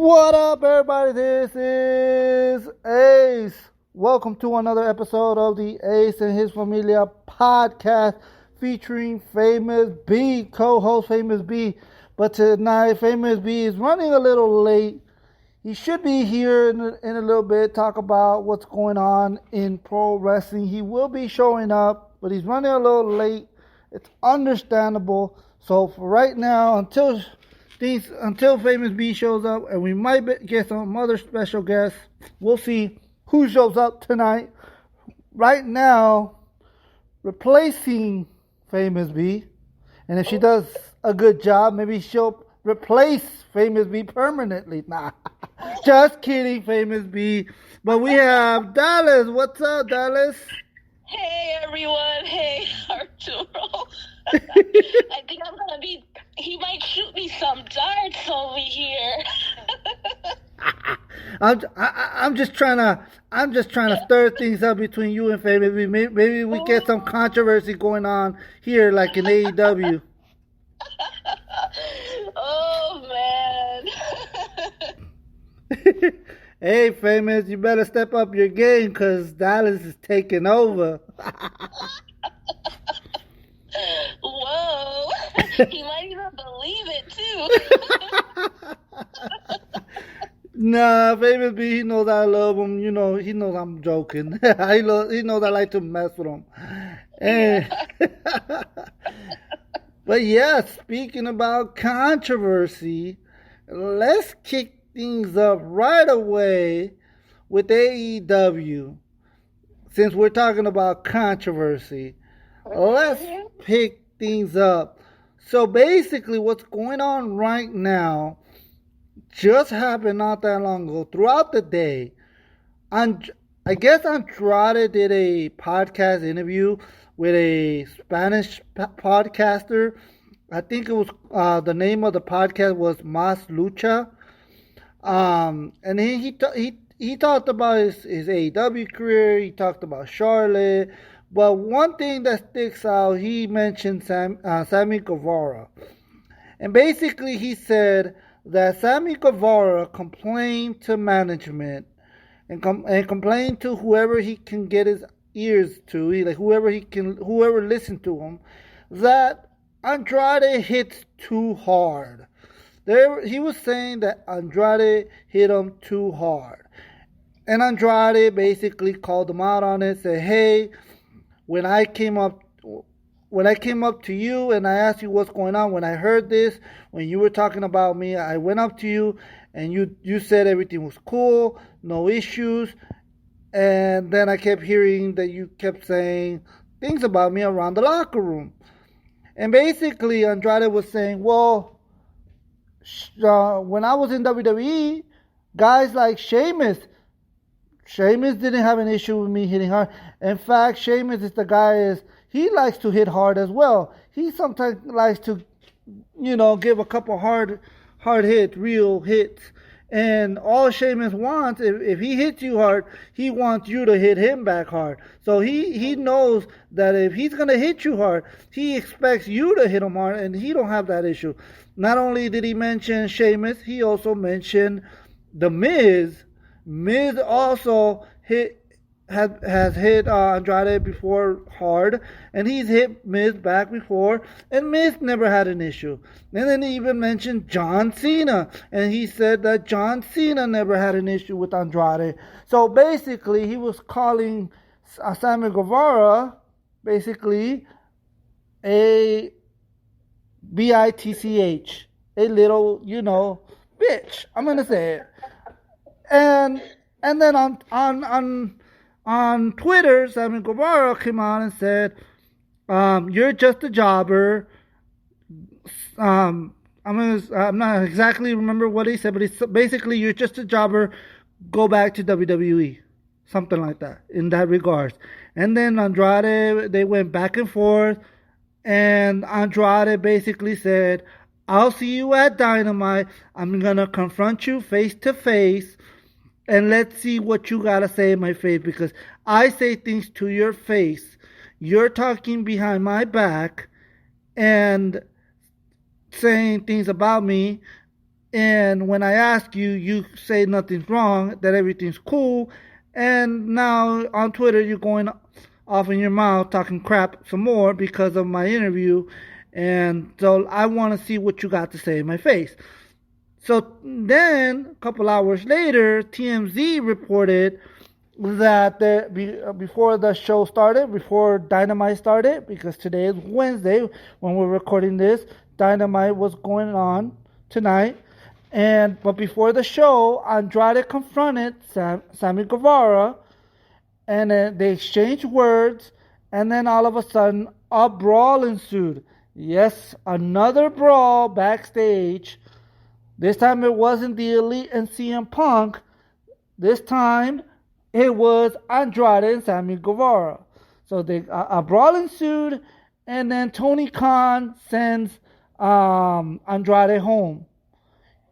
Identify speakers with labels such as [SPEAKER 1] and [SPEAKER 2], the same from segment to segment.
[SPEAKER 1] What up, everybody? This is Ace. Welcome to another episode of the Ace and His Familia podcast featuring Famous B, co-host Famous B. But tonight, Famous B is running a little late. He should be here in a little bit, talk about what's going on in pro wrestling. He will be showing up, but he's running a little late. It's understandable. So for right now, until Famous B shows up, and we might get some other special guests. We'll see who shows up tonight. Right now, replacing Famous B, and if she does a good job, maybe she'll replace Famous B permanently. Nah, just kidding, Famous B. But we have Dalis. What's up, Dalis?
[SPEAKER 2] Hey, everyone. Hey, Arturo. I think I'm gonna be. He might shoot me some darts over here.
[SPEAKER 1] I'm just trying to stir things up between you and Famous B. Maybe we get some controversy going on here, like in AEW.
[SPEAKER 2] Oh man.
[SPEAKER 1] Hey, Famous, you better step up your game because Dallas is taking over.
[SPEAKER 2] Whoa. He might even believe it, too.
[SPEAKER 1] Nah, Famous B, he knows I love him. You know, he knows I'm joking. he knows I like to mess with him. And but yeah, speaking about controversy, let's kick things up right away with AEW. Since we're talking about controversy, let's pick things up. So basically, what's going on right now just happened not that long ago. Throughout the day, I guess Andrade did a podcast interview with a Spanish podcaster. I think it was the name of the podcast was Mas Lucha. And he talked about his AEW career. He talked about Charlotte. But one thing that sticks out, he mentioned Sammy Guevara. And basically he said that Sammy Guevara complained to management and complained to whoever he can get his ears to, whoever listened to him, that Andrade hits too hard. He was saying that Andrade hit him too hard. And Andrade basically called him out on it, said, hey, when I came up to you and I asked you what's going on, when I heard this, when you were talking about me, I went up to you and you said everything was cool, no issues. And then I kept hearing that you kept saying things about me around the locker room. And basically Andrade was saying, well, when I was in WWE, guys like Sheamus didn't have an issue with me hitting hard. In fact, Sheamus is the guy he likes to hit hard as well. He sometimes likes to, give a couple hard hits, real hits. And all Sheamus wants, if he hits you hard, he wants you to hit him back hard. So he knows that if he's going to hit you hard, he expects you to hit him hard, and he don't have that issue. Not only did he mention Sheamus, he also mentioned The Miz. Miz also has hit Andrade before hard, and he's hit Miz back before, and Miz never had an issue. And then he even mentioned John Cena, and he said that John Cena never had an issue with Andrade. So basically, he was calling Sammy Guevara basically a bitch, a little, bitch. I'm gonna say it. And then on Twitter, Sammy Guevara came on and said, "You're just a jobber." I'm not exactly remember what he said, but it's basically, "You're just a jobber. Go back to WWE," something like that in that regards. And then Andrade, they went back and forth, and Andrade basically said, "I'll see you at Dynamite. I'm gonna confront you face to face. And let's see what you gotta say in my face, because I say things to your face. You're talking behind my back and saying things about me And when I ask you, you say nothing's wrong, that everything's cool. And now on Twitter, you're going off in your mouth talking crap some more because of my interview. And so I want to see what you got to say in my face. So then, a couple hours later, TMZ reported that before the show started, before Dynamite started, because today is Wednesday when we're recording this, Dynamite was going on tonight. But before the show, Andrade confronted Sammy Guevara, and they exchanged words, and then all of a sudden, a brawl ensued. Yes, another brawl backstage. This time it wasn't the Elite and CM Punk. This time it was Andrade and Sammy Guevara. So a brawl ensued, and then Tony Khan sends Andrade home.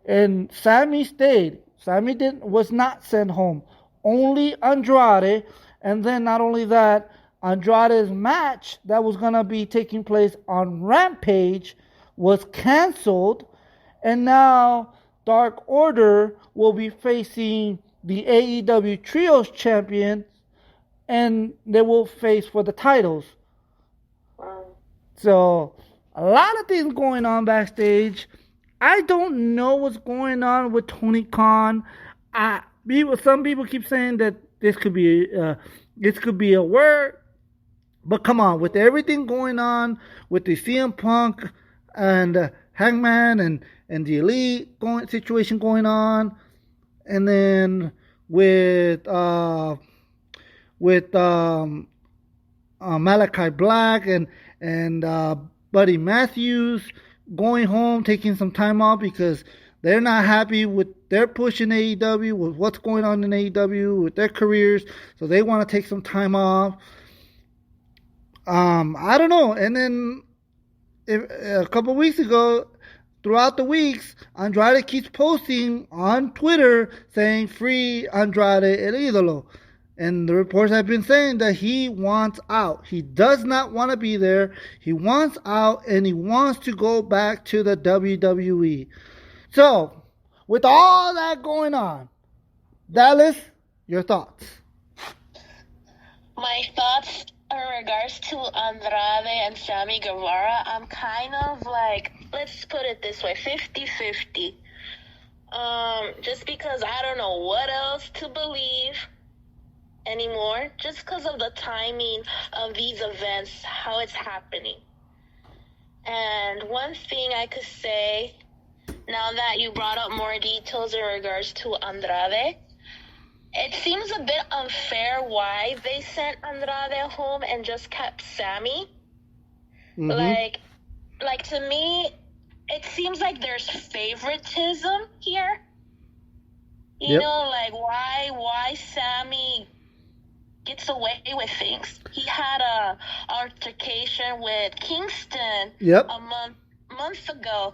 [SPEAKER 1] And Sammy stayed. Sammy was not sent home. Only Andrade. And then not only that, Andrade's match that was going to be taking place on Rampage was canceled. And now Dark Order will be facing the AEW Trios champions, and they will face for the titles. So a lot of things going on backstage. I don't know what's going on with Tony Khan. Some people keep saying that this could be a word, but come on, with everything going on with the CM Punk and Hangman and the Elite situation going on, and then with Malachi Black and Buddy Matthews going home, taking some time off because they're not happy with their push in AEW, with what's going on in AEW, with their careers, so they want to take some time off. I don't know. And then a couple weeks ago, throughout the weeks, Andrade keeps posting on Twitter saying free Andrade el Idolo. And the reports have been saying that he wants out. He does not want to be there. He wants out, and he wants to go back to the WWE. So, with all that going on, Dalis, your thoughts?
[SPEAKER 2] My thoughts in regards to Andrade and Sammy Guevara, I'm kind of like, let's put it this way, 50-50. Just because I don't know what else to believe anymore, just because of the timing of these events, how it's happening. And one thing I could say, now that you brought up more details in regards to Andrade, it seems a bit unfair why they sent Andrade home and just kept Sammy. Mm-hmm. Like to me, it seems like there's favoritism here. You know, like why Sammy gets away with things. He had a altercation with Kingston a month ago,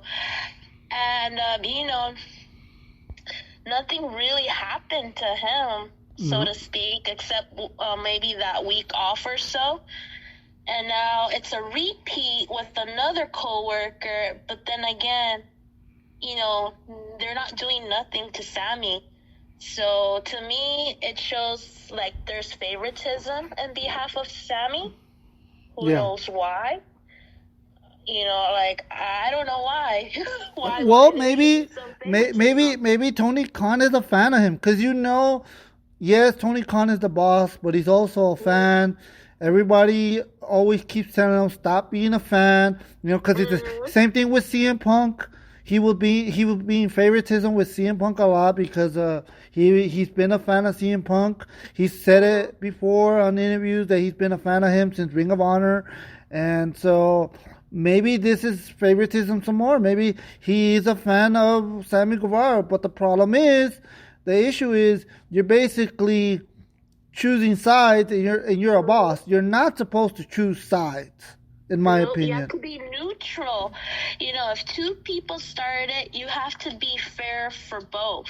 [SPEAKER 2] and nothing really happened to him, so to speak, except maybe that week off or so. And now it's a repeat with another coworker, but then again, they're not doing nothing to Sammy. So to me, it shows like there's favoritism in behalf of Sammy. Who knows why? I don't know why.
[SPEAKER 1] Well, maybe Tony Khan is a fan of him because yes, Tony Khan is the boss, but he's also a fan. Everybody always keeps telling him stop being a fan, because it's the same thing with CM Punk. He will be in favoritism with CM Punk a lot because he's been a fan of CM Punk. He's said it before on interviews that he's been a fan of him since Ring of Honor, and so maybe this is favoritism some more. Maybe he is a fan of Sammy Guevara, but the issue is you're basically choosing sides, and you're a boss. You're not supposed to choose sides. In my opinion.
[SPEAKER 2] You have to be neutral. If two people start it, you have to be fair for both.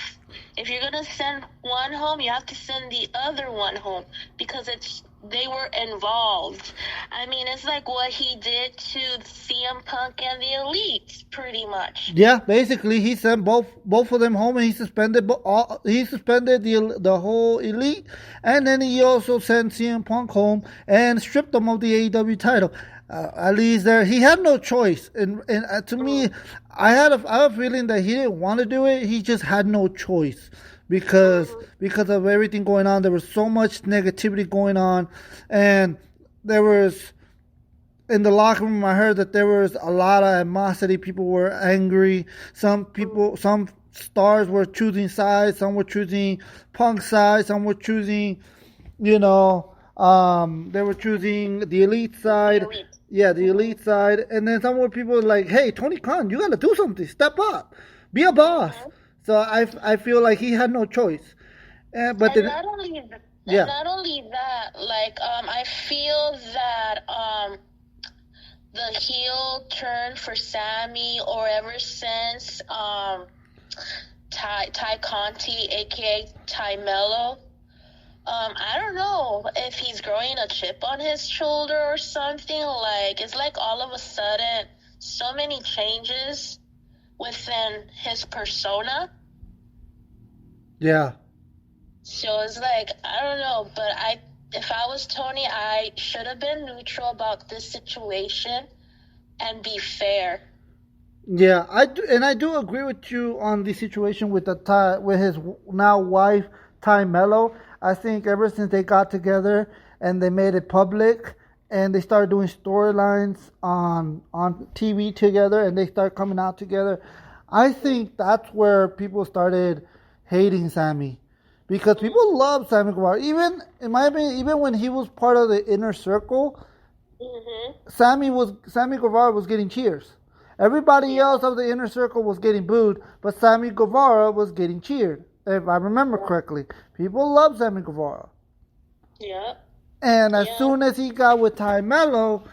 [SPEAKER 2] If you're going to send one home, you have to send the other one home because it's they were involved. I mean, it's like what he did to CM Punk and the Elite, pretty much.
[SPEAKER 1] Yeah, basically he sent both of them home, and he suspended the whole Elite, and then he also sent CM Punk home and stripped them of the AEW title. At least there, he had no choice. And to me, I had a feeling that he didn't want to do it. He just had no choice because of everything going on. There was so much negativity going on, and there was, in the locker room, I heard that there was a lot of animosity. People were angry. Some stars were choosing sides. Some were choosing Punk's side. Some were choosing, they were choosing the Elite side. Yeah, the Elite side. And then some were people like, hey, Tony Khan, you got to do something. Step up. Be a boss. So I feel like he had no choice. But
[SPEAKER 2] and not only that, like, I feel that the heel turn for Sammy, or ever since Ty Conti, aka Ty Mello, I don't know if he's growing a chip on his shoulder or something. Like, it's like all of a sudden so many changes within his persona.
[SPEAKER 1] Yeah.
[SPEAKER 2] So it's like, I don't know, but if I was Tony, I should have been neutral about this situation and be fair.
[SPEAKER 1] Yeah, I do agree with you on the situation with his now wife Ty Mello. I think ever since they got together and they made it public and they started doing storylines on TV together and they start coming out together, I think that's where people started hating Sammy. Because people love Sammy Guevara. Even, in my opinion, even when he was part of the inner circle, Sammy Guevara was getting cheers. Everybody else of the inner circle was getting booed, but Sammy Guevara was getting cheered. If I remember correctly, people love Sammy Guevara.
[SPEAKER 2] Yeah.
[SPEAKER 1] And as soon as he got with Ty Mello,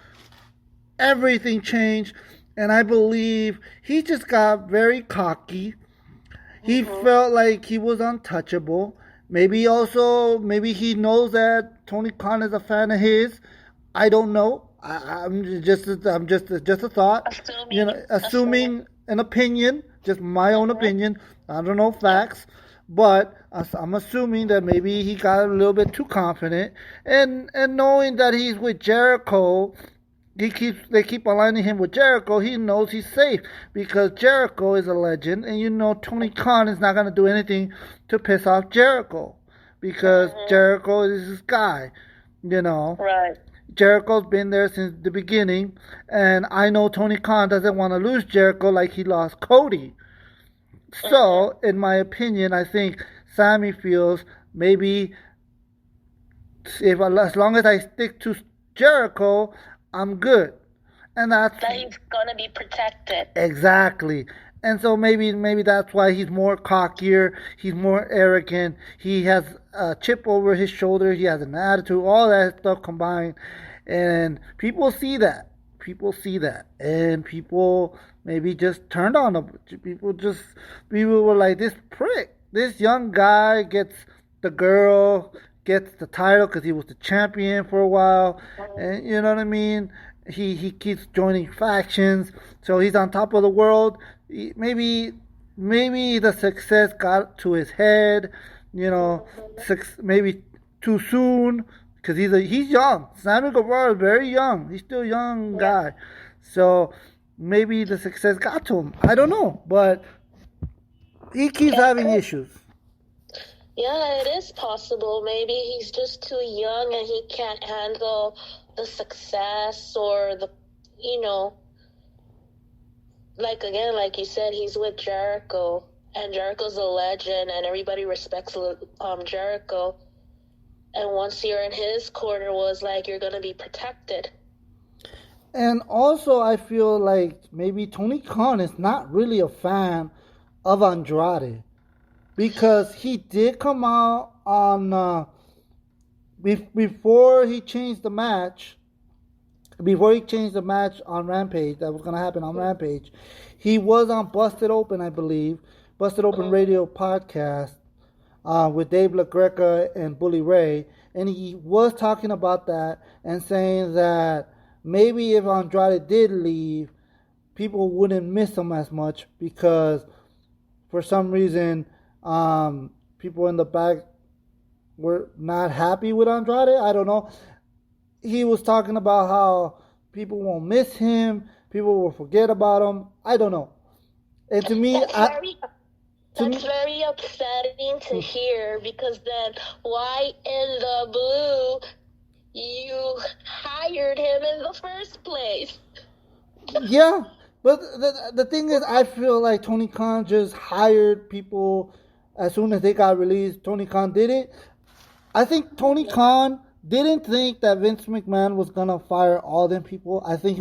[SPEAKER 1] everything changed. And I believe he just got very cocky. He felt like he was untouchable. Maybe he knows that Tony Khan is a fan of his. I don't know. I'm just a thought. Assuming an opinion, just my own opinion. I don't know facts, but I'm assuming that maybe he got a little bit too confident, and knowing that he's with Jericho. They keep aligning him with Jericho. He knows he's safe because Jericho is a legend, and Tony Khan is not going to do anything to piss off Jericho because Jericho is his guy.
[SPEAKER 2] Right.
[SPEAKER 1] Jericho's been there since the beginning, and I know Tony Khan doesn't want to lose Jericho like he lost Cody. So, in my opinion, I think Sammy feels maybe as long as I stick to Jericho, I'm good. And that
[SPEAKER 2] he's gonna be protected.
[SPEAKER 1] Exactly. And so maybe that's why he's more cockier, he's more arrogant, he has a chip over his shoulder, he has an attitude, all that stuff combined. And people see that. And people maybe just turned on him. People were like, this prick, this young guy gets the girl, gets the title because he was the champion for a while, and you know what I mean. He keeps joining factions, so he's on top of the world. Maybe the success got to his head, maybe too soon because he's young. Sammy Guevara is very young. He's still a young guy, so maybe the success got to him. I don't know, but he keeps having issues.
[SPEAKER 2] Yeah, it is possible. Maybe he's just too young and he can't handle the success or the, like you said, he's with Jericho and Jericho's a legend and everybody respects Jericho. And once you're in his corner, was like you're going to be protected.
[SPEAKER 1] And also, I feel like maybe Tony Khan is not really a fan of Andrade. Because he did come out on, before he changed the match on Rampage, that was going to happen on Rampage, he was on Busted Open, I believe, Busted Open Radio podcast with Dave LaGreca and Bully Ray, and he was talking about that and saying that maybe if Andrade did leave, people wouldn't miss him as much because for some reason people in the back were not happy with Andrade. I don't know. He was talking about how people won't miss him, people will forget about him. I don't know. And to me,
[SPEAKER 2] that's very upsetting to hear, because then why in the blue you hired him in the first place?
[SPEAKER 1] Yeah, but the thing is, I feel like Tony Khan just hired people as soon as they got released. Tony Khan did it. I think Tony Khan didn't think that Vince McMahon was going to fire all them people. I think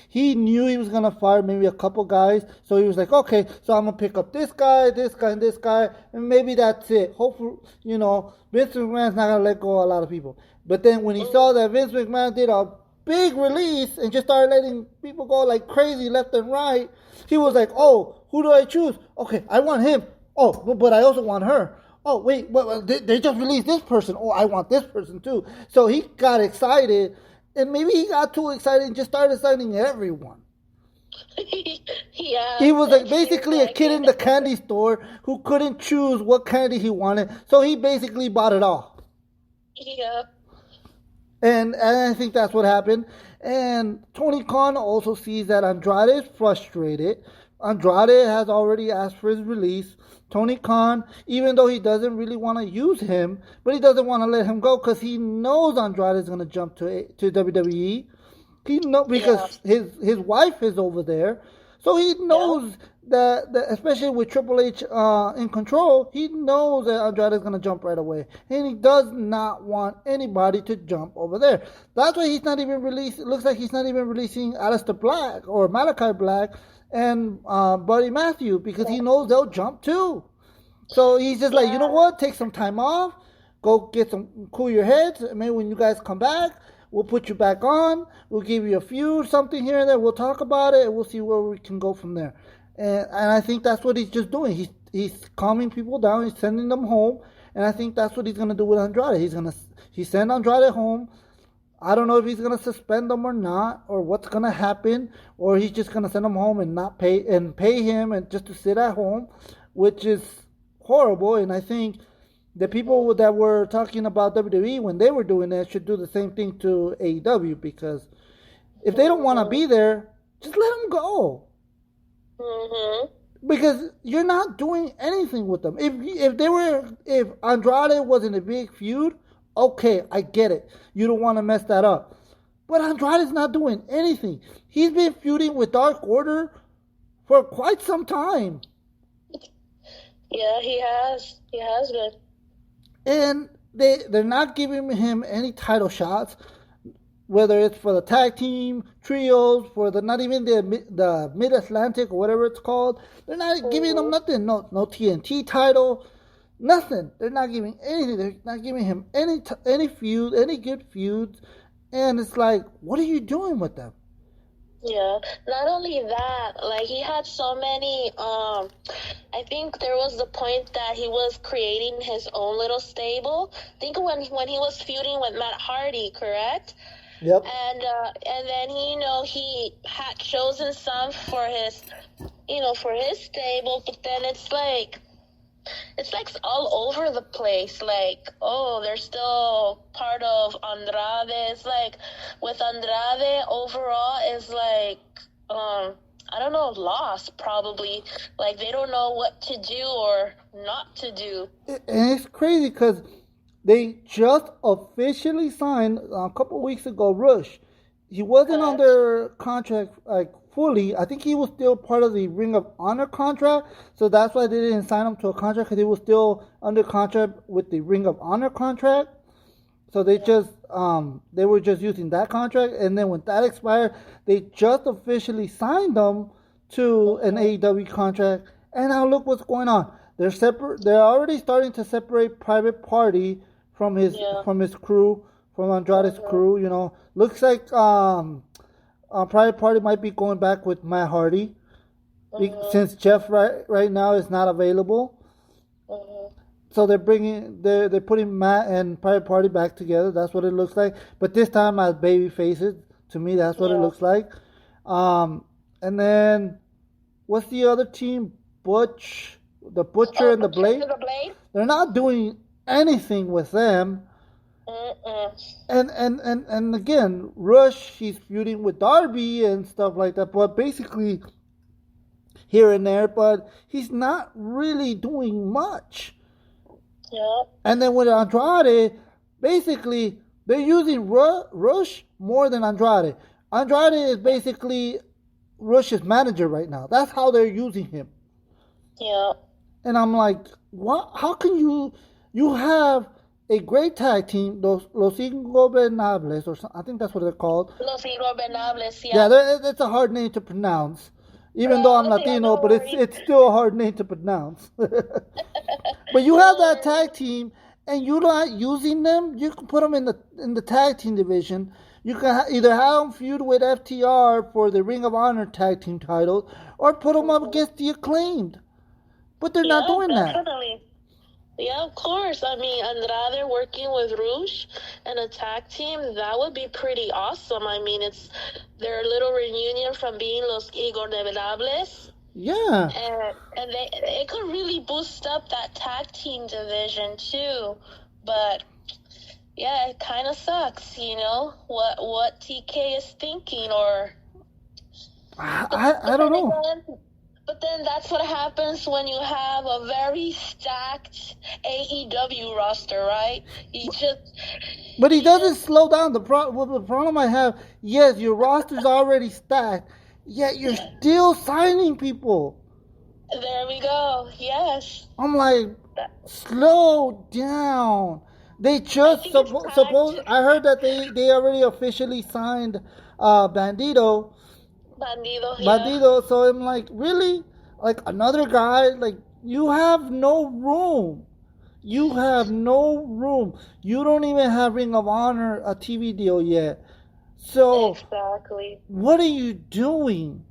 [SPEAKER 1] he knew he was going to fire maybe a couple guys. So he was like, okay, so I'm going to pick up this guy, and this guy, and maybe that's it. Hopefully, Vince McMahon's not going to let go of a lot of people. But then when he saw that Vince McMahon did a big release and just started letting people go like crazy left and right, he was like, oh, who do I choose? Okay, I want him. Oh, but I also want her. Oh, wait, they just released this person. Oh, I want this person too. So he got excited, and maybe he got too excited and just started signing everyone.
[SPEAKER 2] Yeah.
[SPEAKER 1] He was like basically a kid in the candy store who couldn't choose what candy he wanted, so he basically bought it all.
[SPEAKER 2] Yeah.
[SPEAKER 1] And I think that's what happened. And Tony Khan also sees that Andrade is frustrated. Andrade has already asked for his release. Tony Khan, even though he doesn't really want to use him, but he doesn't want to let him go because he knows Andrade is going to jump to WWE. He knows because his wife is over there, so he knows that especially with Triple H in control, he knows that Andrade is going to jump right away, and he does not want anybody to jump over there. That's why he's not even releasing. It looks like he's not even releasing Aleister Black or Malachi Black and Buddy Matthew, because he knows they'll jump too. So he's just like, you know what? Take some time off, go get cool your heads. Maybe when you guys come back, we'll put you back on. We'll give you a feud, something here and there. We'll talk about it, and we'll see where we can go from there. And I think that's what he's just doing. He's calming people down. He's sending them home, and I think that's what he's gonna do with Andrade. He send Andrade home. I don't know if he's gonna suspend him or not, or what's gonna happen, or he's just gonna send him home and not pay him and just to sit at home, which is horrible. And I think the people that were talking about WWE when they were doing that should do the same thing to AEW, because if they don't want to be there, just let them go. Because you're not doing anything with them. If Andrade was in a big feud, okay, I get it. You don't want to mess that up. But Andrade's not doing anything. He's been feuding with Dark Order for quite some time.
[SPEAKER 2] Yeah, he has. He has been.
[SPEAKER 1] And they're not giving him any title shots, whether it's for the tag team, trios, for not even the Mid-Atlantic or whatever it's called. They're not giving him nothing. No TNT title. Nothing. They're not giving anything. They're not giving him any feud, any good feuds. And it's like, what are you doing with them?
[SPEAKER 2] Yeah. Not only that, like, he had so many, I think there was the point that he was creating his own little stable. I think when he was feuding with Matt Hardy, correct?
[SPEAKER 1] Yep.
[SPEAKER 2] And then he had chosen some for his stable, but then it's like all over the place. Like, oh, they're still part of Andrade. It's like with Andrade overall is like, I don't know, lost probably. Like, they don't know what to do or not to do.
[SPEAKER 1] And it's crazy because they just officially signed a couple weeks ago Rush. He wasn't under contract like fully. I think he was still part of the Ring of Honor contract, so that's why they didn't sign him to a contract, because he was still under contract with the Ring of Honor contract. So they were just using that contract, and then when that expired, they just officially signed him to an AEW contract. And now look what's going on. They're separate. They're already starting to separate Private Party from his crew, from Andrade's crew. Looks like Private Party might be going back with Matt Hardy, since Jeff right now is not available. So they're putting Matt and Private Party back together. That's what it looks like. But this time as baby faces. To me, that's what it looks like. And then what's the other team? The Butcher and the Blade. They're not doing anything with them. And again, Rush, he's feuding with Darby and stuff like that. But basically, here and there, but he's not really doing much.
[SPEAKER 2] Yeah.
[SPEAKER 1] And then with Andrade, basically, they're using Rush more than Andrade. Andrade is basically Rush's manager right now. That's how they're using him.
[SPEAKER 2] Yeah.
[SPEAKER 1] And I'm like, what? How can you have a great tag team, Los Ingobernables, or something, I think that's what they're called.
[SPEAKER 2] Los Ingobernables, yeah.
[SPEAKER 1] Yeah, that's a hard name to pronounce. Even though I'm Latino, but it's still a hard name to pronounce. But you have that tag team, and you're not using them. You can put them in the tag team division. You can either have them feud with FTR for the Ring of Honor tag team title, or put them up against the Acclaimed. But they're not doing
[SPEAKER 2] definitely. That. Yeah, of course. I mean, Andrade working with Rouge and a tag team, that would be pretty awesome. I mean, it's their little reunion from being Los Ingobernables.
[SPEAKER 1] Yeah.
[SPEAKER 2] And it could really boost up that tag team division, too. But, yeah, it kind of sucks, what TK is thinking, or...
[SPEAKER 1] I don't know.
[SPEAKER 2] But then that's what happens when you have a very stacked AEW roster, right?
[SPEAKER 1] But he doesn't slow down. The problem I have, yes, your roster's already stacked, yet you're still signing people.
[SPEAKER 2] There we go. Yes.
[SPEAKER 1] I'm like, slow down. They just suppose I heard that they already officially signed Bandido.
[SPEAKER 2] Bandido,
[SPEAKER 1] so I'm like, really? Like another guy? Like, you have no room. You have no room. You don't even have Ring of Honor a TV deal yet. So,
[SPEAKER 2] exactly.
[SPEAKER 1] What are you doing?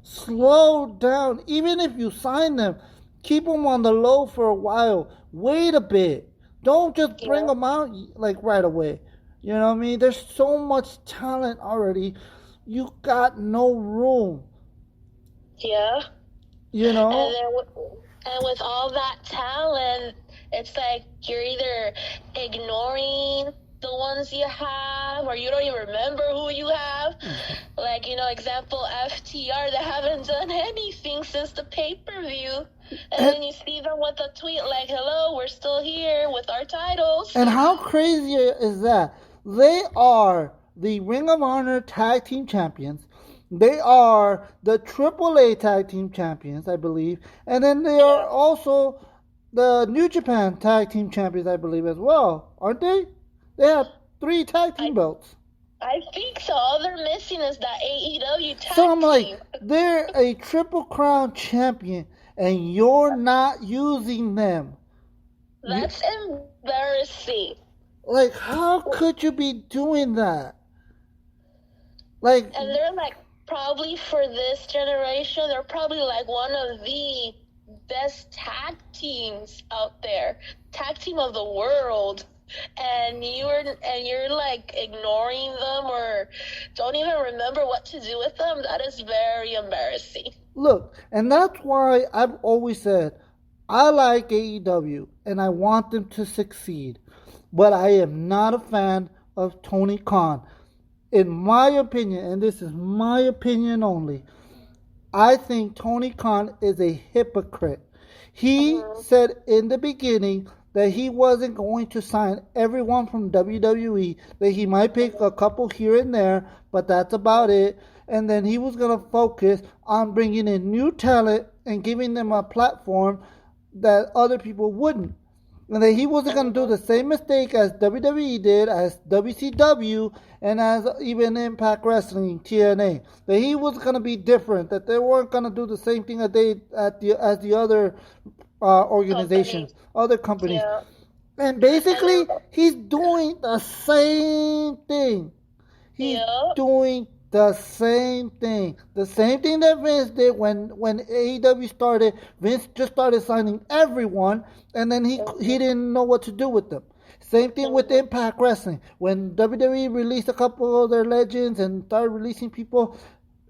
[SPEAKER 1] Slow down. Even if you sign them, keep them on the low for a while. Wait a bit. Don't just bring them out like right away. You know what I mean? There's so much talent already. You got no room.
[SPEAKER 2] Yeah.
[SPEAKER 1] You know?
[SPEAKER 2] And with all that talent, it's like you're either ignoring the ones you have, or you don't even remember who you have. Like, example, FTR, they haven't done anything since the pay-per-view. And then you see them with a tweet like, hello, we're still here with our titles.
[SPEAKER 1] And how crazy is that? They are the Ring of Honor Tag Team Champions. They are the AAA Tag Team Champions, I believe. And then they are also the New Japan Tag Team Champions, I believe, as well. Aren't they? They have 3 tag team belts.
[SPEAKER 2] I think so. All they're missing is that AEW tag team.
[SPEAKER 1] So I'm like, they're a Triple Crown champion, and you're not using them.
[SPEAKER 2] That's embarrassing.
[SPEAKER 1] Like, how could you be doing that? Like,
[SPEAKER 2] and they're like, probably for this generation, they're probably like one of the best tag teams out there, tag team of the world, and you're like ignoring them or don't even remember what to do with them. That is very embarrassing.
[SPEAKER 1] Look, and that's why I've always said I like AEW and I want them to succeed, but I am not a fan of Tony Khan. In my opinion, and this is my opinion only, I think Tony Khan is a hypocrite. He said in the beginning that he wasn't going to sign everyone from WWE, that he might pick a couple here and there, but that's about it. And then he was going to focus on bringing in new talent and giving them a platform that other people wouldn't. And that he wasn't going to do the same mistake as WWE did, as WCW, and as even Impact Wrestling, TNA. That he was going to be different. That they weren't going to do the same thing as the other organizations, other companies. Yeah. And basically, he's doing the same thing. He's doing The same thing. The same thing that Vince did when AEW started. Vince just started signing everyone, and then he didn't know what to do with them. Same thing with Impact Wrestling. When WWE released a couple of their legends and started releasing people,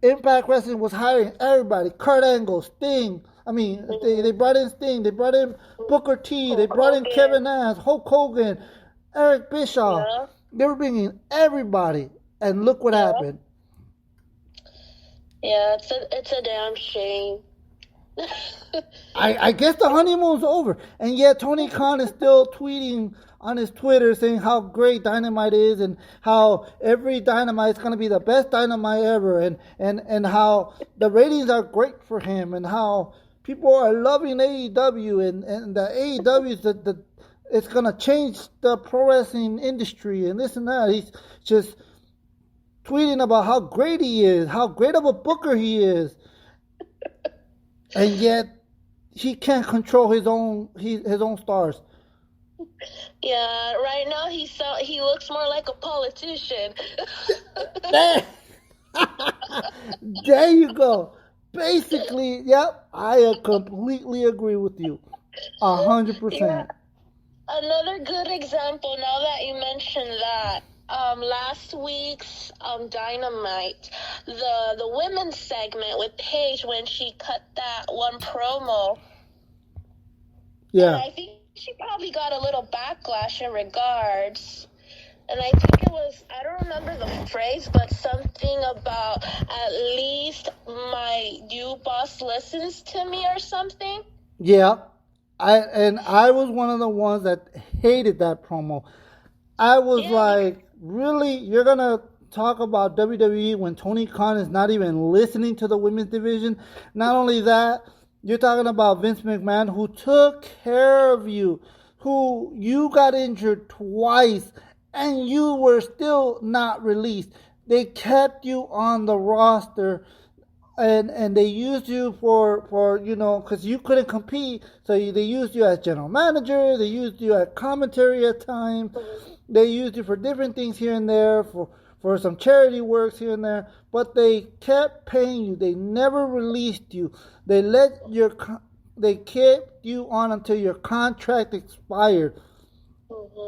[SPEAKER 1] Impact Wrestling was hiring everybody. Kurt Angle, Sting. I mean, they brought in Sting. They brought in Booker T. They brought in Kevin Nash, Hulk Hogan, Eric Bischoff.
[SPEAKER 2] Yeah.
[SPEAKER 1] They were bringing everybody. And look what happened.
[SPEAKER 2] Yeah, it's a damn shame.
[SPEAKER 1] I guess the honeymoon's over. And yet Tony Khan is still tweeting on his Twitter saying how great Dynamite is and how every Dynamite is going to be the best Dynamite ever and how the ratings are great for him and how people are loving AEW and the AEW is it's going to change the pro wrestling industry and this and that. He's just tweeting about how great he is, how great of a booker he is. And yet he can't control his own stars.
[SPEAKER 2] Yeah, right now he looks more like a politician.
[SPEAKER 1] There you go. Basically, yep, I completely agree with you. 100%.
[SPEAKER 2] Yeah. Another good example, now that you mentioned that, last week's Dynamite, the women's segment with Paige when she cut that one promo.
[SPEAKER 1] Yeah.
[SPEAKER 2] And I think she probably got a little backlash in regards. And I think it was, I don't remember the phrase, but something about at least my new boss listens to me or something.
[SPEAKER 1] Yeah. I was one of the ones that hated that promo. I was like, really? You're going to talk about WWE when Tony Khan is not even listening to the women's division? Not only that, you're talking about Vince McMahon, who took care of you, who you got injured twice, and you were still not released. They kept you on the roster, and they used you for because you couldn't compete, so they used you as general manager, they used you at commentary at times, they used you for different things here and there, for some charity works here and there, but they kept paying you. They never released you. They kept you on until your contract expired.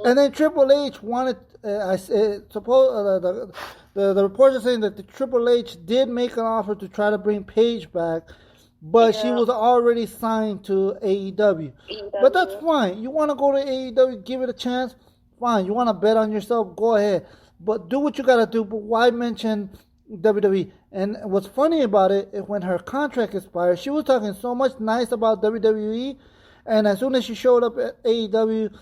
[SPEAKER 1] And then Triple H wanted, the reports are saying that the Triple H did make an offer to try to bring Paige back, but she was already signed to AEW. But that's fine. You want to go to AEW, give it a chance, fine. You want to bet on yourself, go ahead. But do what you got to do, but why mention WWE? And what's funny about it is when her contract expired, she was talking so much nice about WWE, and as soon as she showed up at AEW,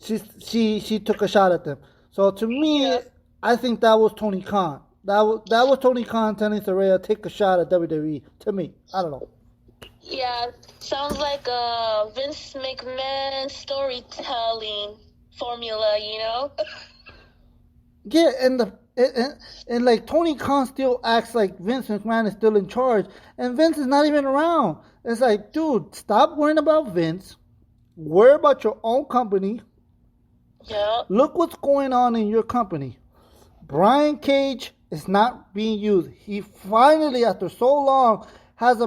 [SPEAKER 1] she took a shot at them. So to me, I think that was Tony Khan. That was Tony Khan telling Saraya, take a shot at WWE. To me, I don't know.
[SPEAKER 2] Yeah, sounds like a Vince McMahon storytelling formula, you know?
[SPEAKER 1] Yeah, and like Tony Khan still acts like Vince McMahon is still in charge, and Vince is not even around. It's like, dude, stop worrying about Vince. Worry about your own company.
[SPEAKER 2] Yeah.
[SPEAKER 1] Look what's going on in your company. Brian Cage is not being used. He finally, after so long, had a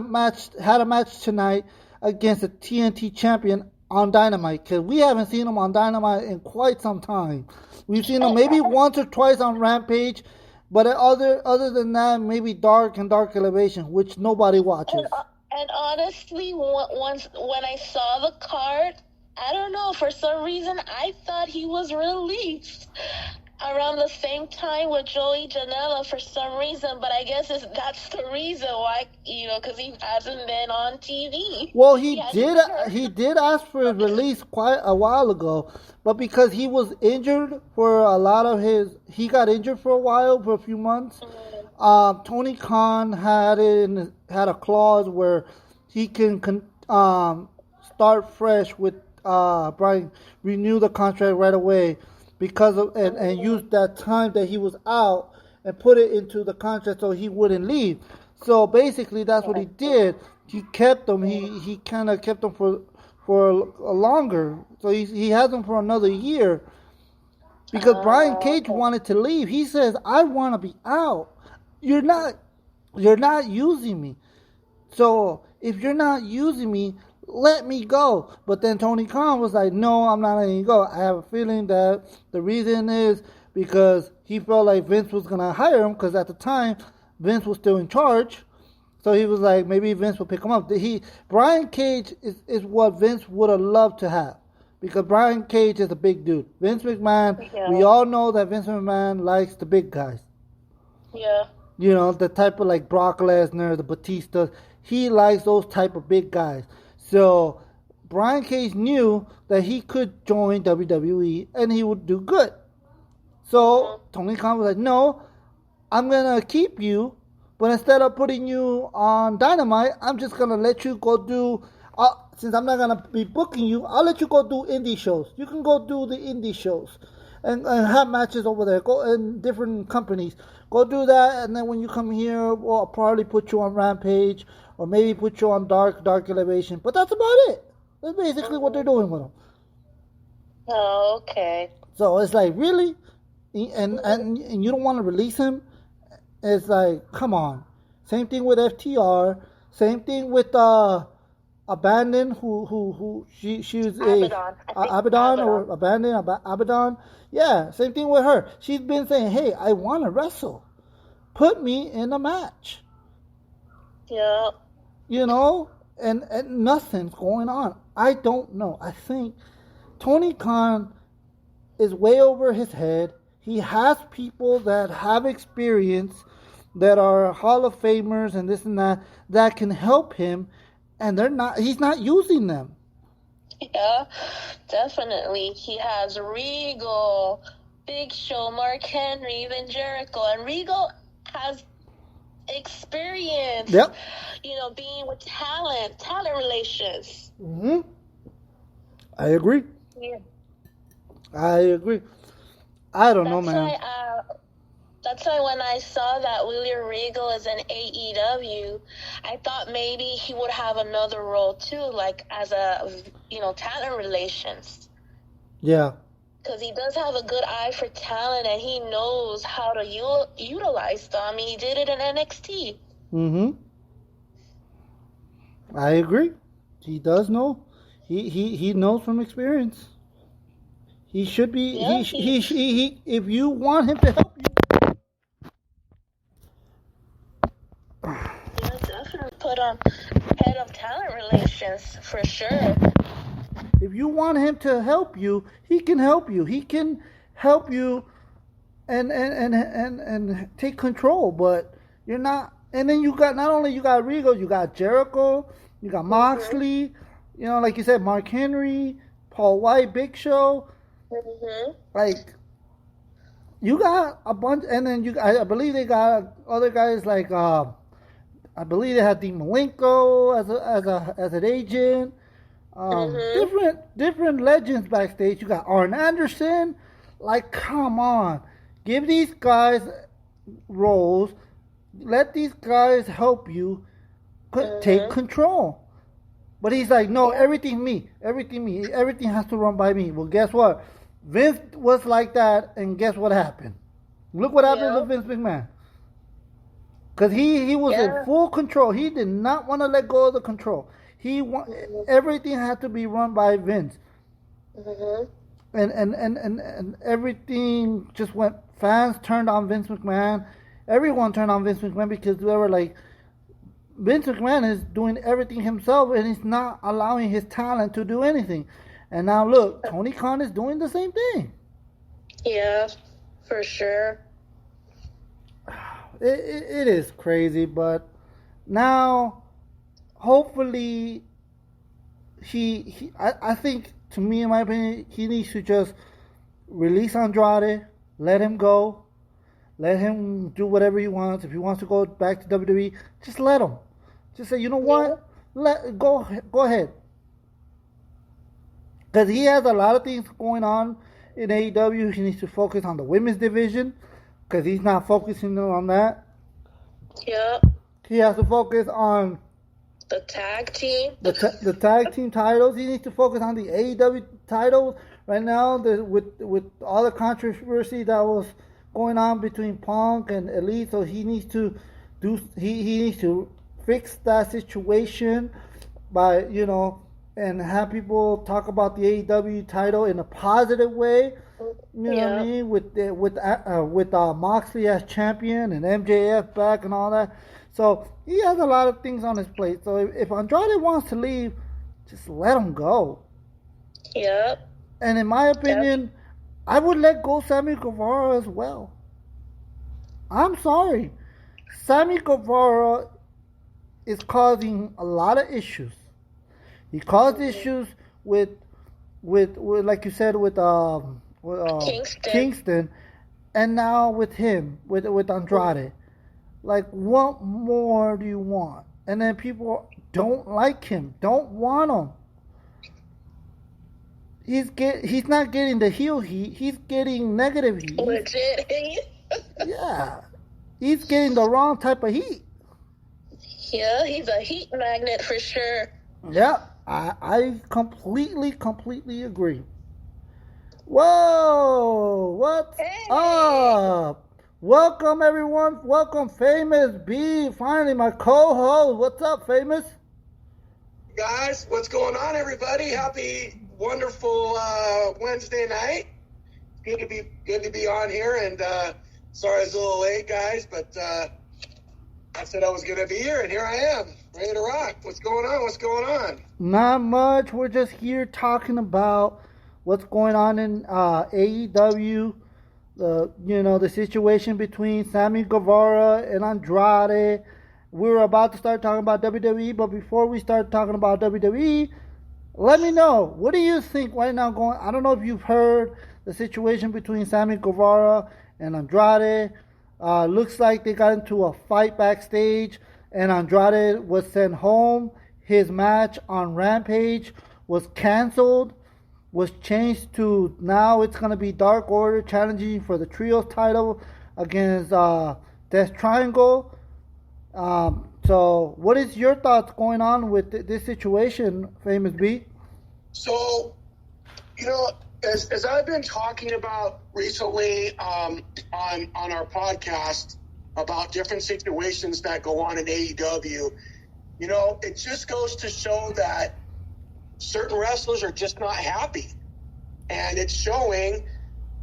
[SPEAKER 1] match tonight against the TNT champion on Dynamite, because we haven't seen him on Dynamite in quite some time. We've seen him maybe once or twice on Rampage, but other than that, maybe Dark and Dark Elevation, which nobody watches.
[SPEAKER 2] And honestly, once when I saw the card, I don't know, for some reason, I thought he was released around the same time with Joey Janela for some reason, but I guess that's the reason why, because he hasn't been on TV.
[SPEAKER 1] Well, he did ask for his release quite a while ago, but because he was injured for he got injured for a while, for a few months. Tony Khan had a clause where he can start fresh with Brian, renew the contract right away, because of and use that time that he was out and put it into the contract so he wouldn't leave. So basically, that's what he did. He kept them. He kind of kept them for a longer. So he has them for another year, because Brian Cage wanted to leave. He says, "I want to be out." you're not using me. So if you're not using me, let me go. But then Tony Khan was like, no, I'm not letting you go. I have a feeling that the reason is because he felt like Vince was going to hire him, because at the time, Vince was still in charge. So he was like, maybe Vince will pick him up. Brian Cage is what Vince would have loved to have, because Brian Cage is a big dude. Vince McMahon, we all know that Vince McMahon likes the big guys.
[SPEAKER 2] Yeah.
[SPEAKER 1] You know, the type of like Brock Lesnar, the Batistas. He likes those type of big guys. So Brian Cage knew that he could join WWE and he would do good. So Tony Khan was like, no, I'm going to keep you, but instead of putting you on Dynamite, I'm just going to let you go do, since I'm not going to be booking you, I'll let you go do indie shows. You can go do the indie shows and have matches over there. Go in different companies. Go do that, and then when you come here, I'll probably put you on Rampage, or maybe put you on Dark Elevation. But that's about it. That's basically what they're doing with him.
[SPEAKER 2] Oh, okay.
[SPEAKER 1] So it's like, really? And you don't want to release him? It's come on. Same thing with FTR. Same thing with Abandon, who she's Abaddon or Abaddon. Yeah, same thing with her. She's been saying, hey, I want to wrestle. Put me in a match.
[SPEAKER 2] Yeah.
[SPEAKER 1] And nothing's going on. I don't know. I think Tony Khan is way over his head. He has people that have experience, that are Hall of Famers and this and that can help him, and he's not using them.
[SPEAKER 2] Yeah, definitely. He has Regal, Big Show, Mark Henry, even Jericho, and Regal has experience.
[SPEAKER 1] Yep.
[SPEAKER 2] Being with talent relations.
[SPEAKER 1] Mm-hmm. I agree.
[SPEAKER 2] Yeah.
[SPEAKER 1] I agree. I don't know, man.
[SPEAKER 2] That's why when I saw that William Regal is in AEW, I thought maybe he would have another role too, like as a, talent relations.
[SPEAKER 1] Yeah.
[SPEAKER 2] Because he does have a good eye for talent, and he knows how to utilize them. I mean, he did it in NXT.
[SPEAKER 1] Mm-hmm. I agree. He does know. He knows from experience. He should be. Yeah, he if you want him to help you.
[SPEAKER 2] Yeah, definitely put on head of talent relations for sure.
[SPEAKER 1] If you want him to help you, he can help you. He can help you and take control. But you're not. And then you got, not only you got Regal, you got Jericho, you got Moxley. Mm-hmm. Like you said, Mark Henry, Paul White, Big Show.
[SPEAKER 2] Mm-hmm.
[SPEAKER 1] Like, you got a bunch, and then I believe they got other guys like I believe they had Dean Malenko as an agent. Different legends backstage. You got Arn Anderson. Like, come on, give these guys roles. Let these guys help you take control. But he's like, no, everything me. Everything has to run by me. Well, guess what? Vince was like that, and guess what happened? Look what happened to Vince McMahon. Because he was in full control. He did not want to let go of the control. Everything had to be run by Vince. Mm-hmm. And everything just went. Fans turned on Vince McMahon. Everyone turned on Vince McMahon because they were like, Vince McMahon is doing everything himself, and he's not allowing his talent to do anything. And now look, Tony Khan is doing the same thing.
[SPEAKER 2] Yeah, for sure.
[SPEAKER 1] It is crazy, but now, hopefully, I think, to me, in my opinion, he needs to just release Andrade, let him go, let him do whatever he wants. If he wants to go back to WWE, just let him. Just say, you know what? Go ahead. Because he has a lot of things going on in AEW. He needs to focus on the women's division, because he's not focusing on that.
[SPEAKER 2] Yeah.
[SPEAKER 1] He has to focus on
[SPEAKER 2] the tag team.
[SPEAKER 1] The tag team titles. He needs to focus on the AEW titles right now. With all the controversy that was going on between Punk and Elite, so he needs to he needs to fix that situation by and have people talk about the AEW title in a positive way. You know what I mean? With Moxley as champion and MJF back and all that. So he has a lot of things on his plate. So if Andrade wants to leave, just let him go.
[SPEAKER 2] Yep.
[SPEAKER 1] And in my opinion, I would let go Sammy Guevara as well. I'm sorry. Sammy Guevara is causing a lot of issues. He caused issues with like you said with Kingston, and now with him with Andrade. Like, what more do you want? And then people don't like him, don't want him. He's not getting the heel heat. He's getting negative heat.
[SPEAKER 2] Legit heat.
[SPEAKER 1] Yeah, he's getting the wrong type of heat.
[SPEAKER 2] Yeah, he's a heat magnet for sure.
[SPEAKER 1] Yeah, I completely agree. Whoa, what's up? Welcome everyone. Welcome Famous B. Finally, my co-host. What's up, Famous?
[SPEAKER 3] Guys, what's going on, everybody? Happy, wonderful Wednesday night. Good to be on here, and sorry I was a little late, guys, but I said I was going to be here, and here I am, ready to rock. What's going on?
[SPEAKER 1] Not much. We're just here talking about what's going on in AEW. The situation between Sammy Guevara and Andrade. We were about to start talking about WWE, but before we start talking about WWE, let me know, what do you think right now going? I don't know if you've heard the situation between Sammy Guevara and Andrade. Looks like they got into a fight backstage, and Andrade was sent home. His match on Rampage was canceled, was changed to now it's going to be Dark Order challenging for the Trios title against Death Triangle. So what is your thoughts going on with this situation, Famous B?
[SPEAKER 3] So, as I've been talking about recently on our podcast about different situations that go on in AEW, it just goes to show that certain wrestlers are just not happy. And it's showing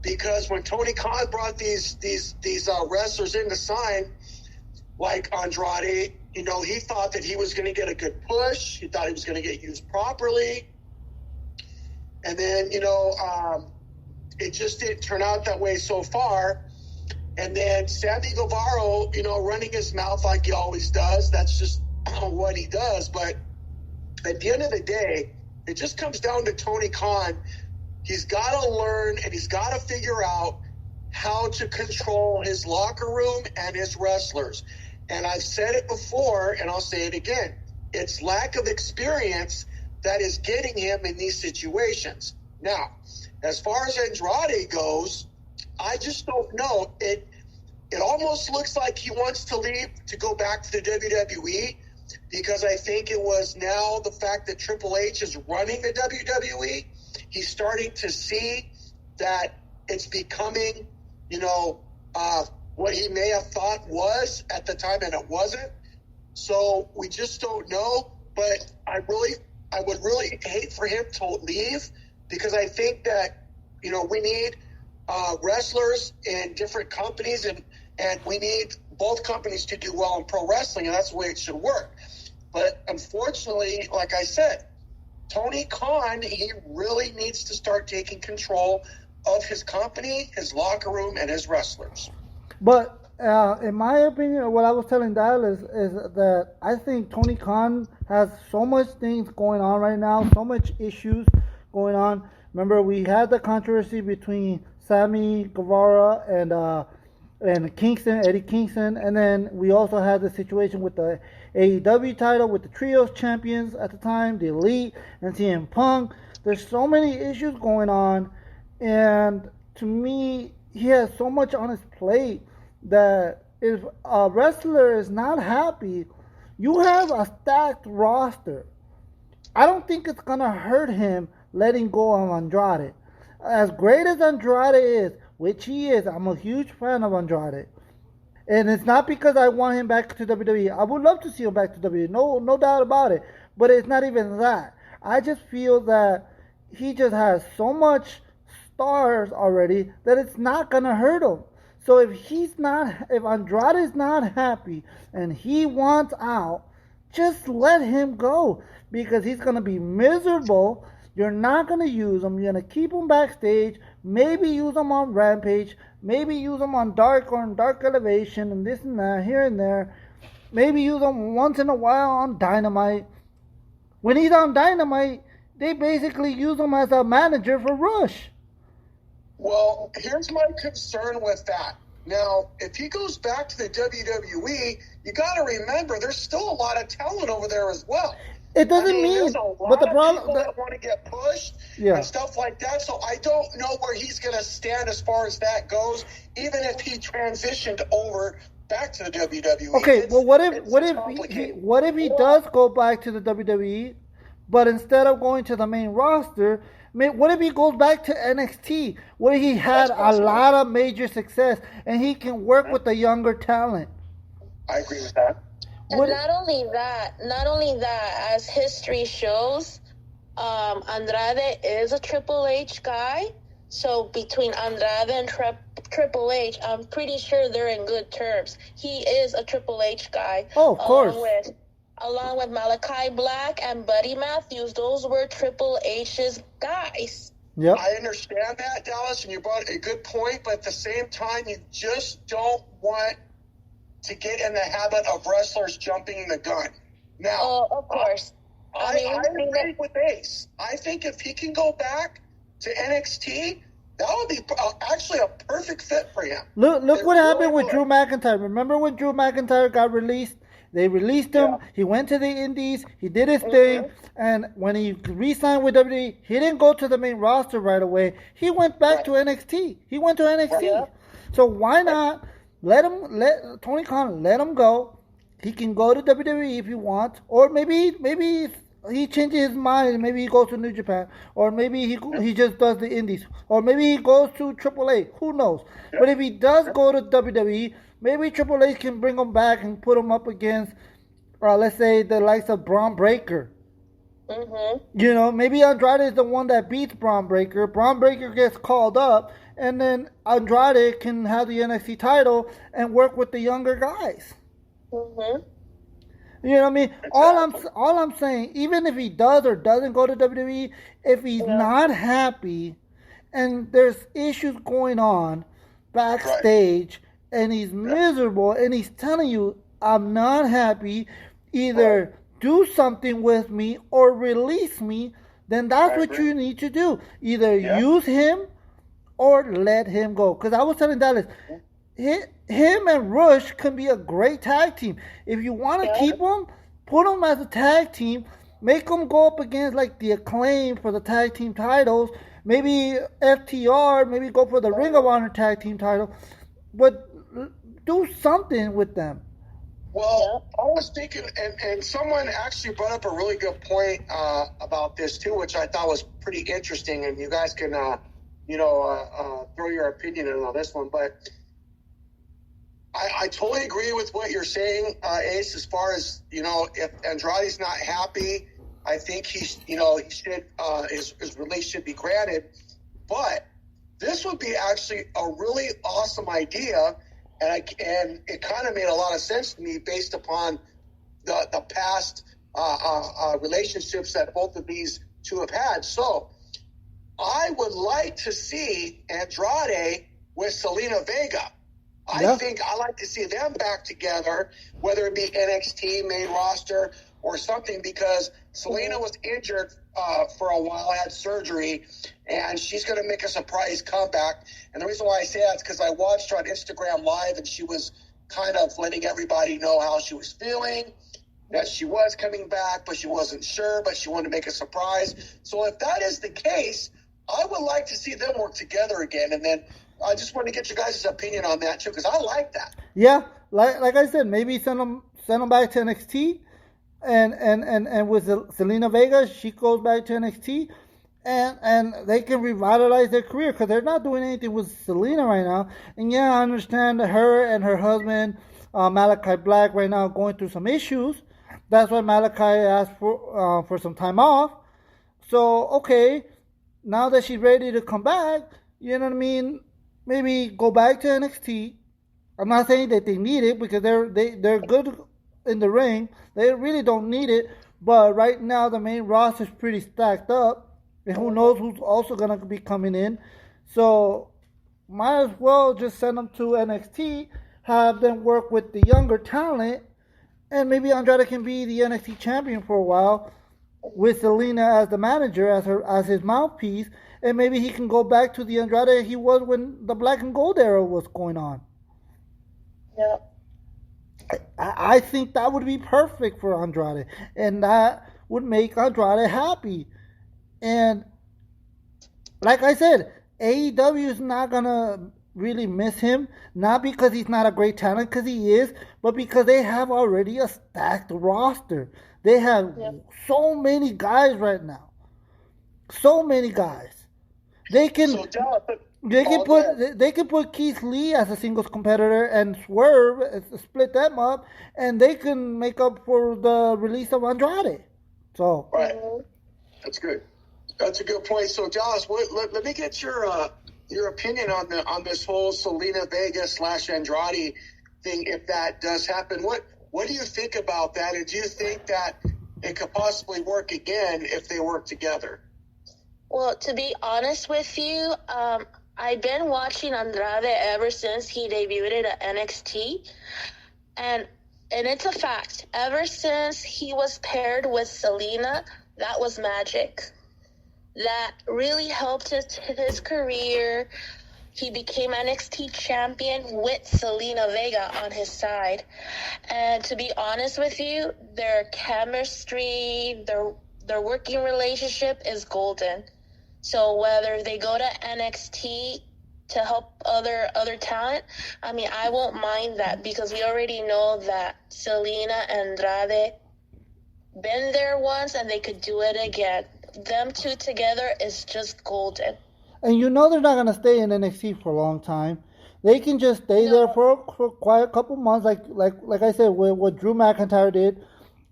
[SPEAKER 3] because when Tony Khan brought these wrestlers in to sign, like Andrade, he thought that he was going to get a good push. He thought he was going to get used properly. And then, it just didn't turn out that way so far. And then Sammy Guevara, running his mouth like he always does. That's just what he does. But at the end of the day, it just comes down to Tony Khan. He's got to learn and he's got to figure out how to control his locker room and his wrestlers. And I've said it before, and I'll say it again. It's lack of experience that is getting him in these situations. Now, as far as Andrade goes, I just don't know. It almost looks like he wants to leave to go back to the WWE, because I think it was now the fact that Triple H is running the WWE. He's starting to see that it's becoming, what he may have thought was at the time, and it wasn't. So we just don't know. But I would really hate for him to leave, because I think that, we need wrestlers in different companies, and we need both companies to do well in pro wrestling, and that's the way it should work. But unfortunately, like I said, Tony Khan, he really needs to start taking control of his company, his locker room, and his wrestlers.
[SPEAKER 1] But in my opinion, what I was telling Dalis is that I think Tony Khan has so much things going on right now, so much issues going on. Remember, we had the controversy between Sammy Guevara and Kingston, Eddie Kingston, and then we also had the situation with the AEW title with the Trios champions at the time, the Elite and CM Punk. There's so many issues going on, and to me, he has so much on his plate that if a wrestler is not happy, you have a stacked roster. I don't think it's going to hurt him letting go of Andrade. As great as Andrade is, which he is. I'm a huge fan of Andrade. And it's not because I want him back to WWE. I would love to see him back to WWE. No doubt about it. But it's not even that. I just feel that he just has so much stars already that it's not gonna hurt him. So if Andrade is not happy and he wants out, just let him go because he's gonna be miserable. You're not gonna use him. You're gonna keep him backstage. Maybe use him on Rampage. Maybe use him on Dark or on Dark Elevation and this and that here and there. Maybe use him once in a while on Dynamite. When he's on Dynamite, they basically use him as a manager for Rush.
[SPEAKER 3] Well, here's my concern with that. Now, if he goes back to the WWE, you got to remember there's still a lot of talent over there as well.
[SPEAKER 1] It doesn't mean,
[SPEAKER 3] there's a lot
[SPEAKER 1] but the
[SPEAKER 3] of
[SPEAKER 1] problem
[SPEAKER 3] people that want to get pushed and stuff like that. So I don't know where he's going to stand as far as that goes, even if he transitioned over back to the WWE.
[SPEAKER 1] Okay, well, what if he does go back to the WWE, but instead of going to the main roster, what if he goes back to NXT, where he had a lot of major success and he can work with the younger talent?
[SPEAKER 3] I agree with that.
[SPEAKER 2] And not only that, as history shows, Andrade is a Triple H guy. So between Andrade and Triple H, I'm pretty sure they're in good terms. He is a Triple H guy.
[SPEAKER 1] Oh, of course.
[SPEAKER 2] Along with Malachi Black and Buddy Matthews, those were Triple H's guys.
[SPEAKER 1] Yep.
[SPEAKER 3] I understand that, Dallas, and you brought a good point, but at the same time, you just don't want to get in the habit of wrestlers jumping the gun. Now,
[SPEAKER 2] of course.
[SPEAKER 3] I agree with Ace. I think if he can go back to NXT, that would be actually a perfect fit for him.
[SPEAKER 1] Look what happened with Drew McIntyre. Remember when Drew McIntyre got released? They released him. Yeah. He went to the Indies. He did his thing. And when he re-signed with WWE, he didn't go to the main roster right away. He went back to NXT. He went to NXT. Yeah. So why not let Tony Khan let him go? He can go to WWE if he wants, or maybe he changes his mind. Maybe he goes to New Japan, or maybe he just does the Indies, or maybe he goes to AAA. Who knows? Yeah. But if he does go to WWE, maybe Triple H can bring him back and put him up against, let's say, the likes of Braun Breaker. Mm-hmm. You know, maybe Andrade is the one that beats Braun Breaker. Braun Breaker gets called up, and then Andrade can have the NXT title and work with the younger guys. Mm-hmm. You know what I mean? Exactly. All I'm saying, even if he does or doesn't go to WWE, if he's not happy, and there's issues going on backstage. Right. And he's miserable, and he's telling you, I'm not happy, either do something with me or release me, then that's what you need to do. Either use him or let him go. Because I was telling Dalis, him and Rush can be a great tag team. If you want to keep them, put them as a tag team, make them go up against like the Acclaim for the tag team titles, maybe FTR, maybe go for the Ring of Honor tag team title, but do something with them.
[SPEAKER 3] Well, I was thinking, and someone actually brought up a really good point about this too, which I thought was pretty interesting, and you guys can, throw your opinion in on this one. But I totally agree with what you're saying, Ace, as far as, if Andrade's not happy, I think he should, his release should be granted. But this would be actually a really awesome idea, and it kind of made a lot of sense to me based upon the past relationships that both of these two have had. So I would like to see Andrade with Zelina Vega. I think I like to see them back together, whether it be NXT, main roster, or something, because Zelina was injured for a while, had surgery, and she's going to make a surprise comeback. And the reason why I say that is because I watched her on Instagram Live, and she was kind of letting everybody know how she was feeling, that she was coming back, but she wasn't sure, but she wanted to make a surprise. So if that is the case, I would like to see them work together again. And then I just want to get your guys' opinion on that too, because I like that.
[SPEAKER 1] Yeah, like I said, maybe send them back to NXT, and with Zelina Vega, she goes back to NXT, and they can revitalize their career because they're not doing anything with Selena right now. And yeah, I understand that her and her husband Malachi Black right now going through some issues. That's why Malachi asked for some time off. So okay, now that she's ready to come back, you know what I mean? Maybe go back to NXT. I'm not saying that they need it because they're good in the ring. They really don't need it. But right now the main roster is pretty stacked up, and who knows who's also gonna be coming in. So might as well just send them to NXT, have them work with the younger talent, and maybe Andrade can be the NXT champion for a while with Selena as the manager, as his mouthpiece, and maybe he can go back to the Andrade he was when the Black and Gold era was going on.
[SPEAKER 2] Yeah.
[SPEAKER 1] I think that would be perfect for Andrade, and that would make Andrade happy. And like I said, AEW is not gonna really miss him, not because he's not a great talent, because he is, but because they have already a stacked roster. They have so many guys right now, so many guys. They can put Keith Lee as a singles competitor and Swerve, split them up, and they can make up for the release of Andrade. So
[SPEAKER 3] right, that's good. That's a good point. So Dallas, let me get your opinion on this whole Selena Vega / Andrade thing. If that does happen, what do you think about that? And do you think that it could possibly work again if they work together?
[SPEAKER 2] Well, to be honest with you, I've been watching Andrade ever since he debuted at NXT, and it's a fact. Ever since he was paired with Selena, that was magic. That really helped his career. He became NXT champion with Selena Vega on his side. And to be honest with you, their chemistry, their working relationship is golden. So whether they go to NXT to help other talent, I mean, I won't mind that because we already know that Selena and Andrade been there once and they could do it again. Them two together is just golden.
[SPEAKER 1] And you know they're not gonna stay in NXT for a long time. They can just stay there for quite a couple months, like I said, what Drew McIntyre did.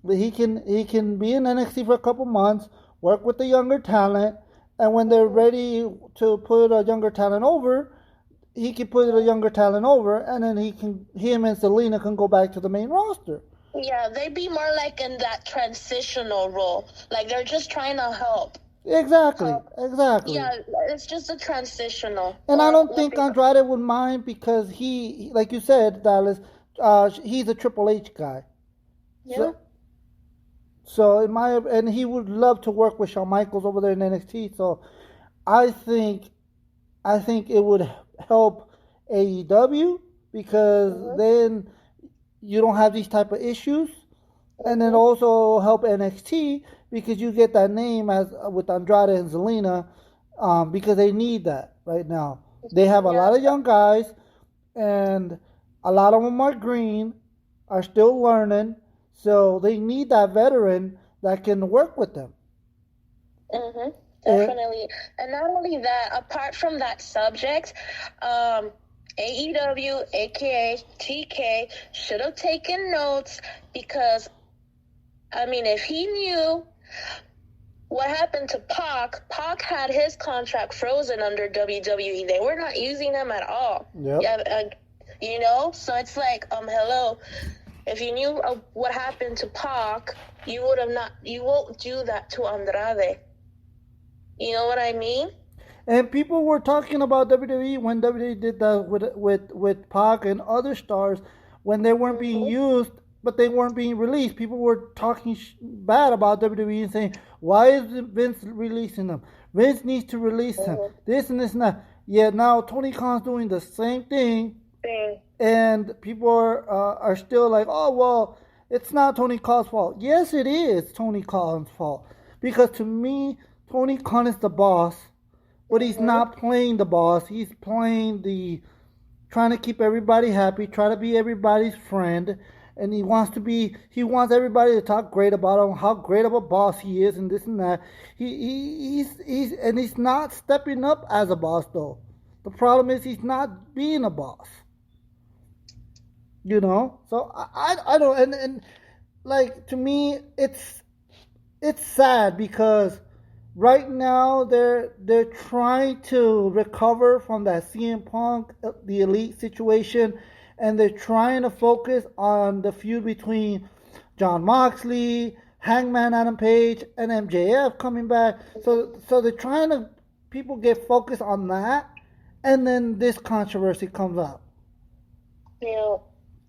[SPEAKER 1] He can be in NXT for a couple months, work with the younger talent, and when they're ready to put a younger talent over, he can put a younger talent over, and then him and Selena can go back to the main roster.
[SPEAKER 2] Yeah, they'd be more like in that transitional role. Like they're just trying to help.
[SPEAKER 1] Exactly.
[SPEAKER 2] Yeah, it's just a transitional.
[SPEAKER 1] And I don't think Andrade would mind because he, like you said, Dallas, he's a Triple H guy.
[SPEAKER 2] Yeah.
[SPEAKER 1] So and he would love to work with Shawn Michaels over there in NXT. So I think it would help AEW because then you don't have these type of issues, and then also help NXT because you get that name as with Andrade and Zelina, because they need that right now. They have a lot of young guys, and a lot of them are green, are still learning, so they need that veteran that can work with them.
[SPEAKER 2] Definitely. And not only that, apart from that subject, AEW, aka TK, should have taken notes because, I mean, if he knew what happened to Pac had his contract frozen under WWE. They were not using him at all.
[SPEAKER 1] Yep.
[SPEAKER 2] Yeah, so it's like, hello. If you knew what happened to Pac, you won't do that to Andrade. You know what I mean?
[SPEAKER 1] And people were talking about WWE when WWE did that with Pac and other stars when they weren't being used, but they weren't being released. People were talking bad about WWE and saying, why is Vince releasing them? Vince needs to release them. This and this and that. Yeah, now Tony Khan's doing the same thing. And people are still like, oh, well, it's not Tony Khan's fault. Yes, it is Tony Khan's fault. Because to me, Tony Khan is the boss. But he's not playing the boss. He's playing trying to keep everybody happy, try to be everybody's friend. and he wants everybody to talk great about him, how great of a boss he is, and this and that. He's not stepping up as a boss though. The problem is he's not being a boss. You know, so I don't, and like, to me it's sad because right now they're trying to recover from that CM Punk, the Elite situation, and they're trying to focus on the feud between Jon Moxley, Hangman Adam Page, and MJF coming back. So they're trying to people get focused on that, and then this controversy comes up.
[SPEAKER 2] Yeah.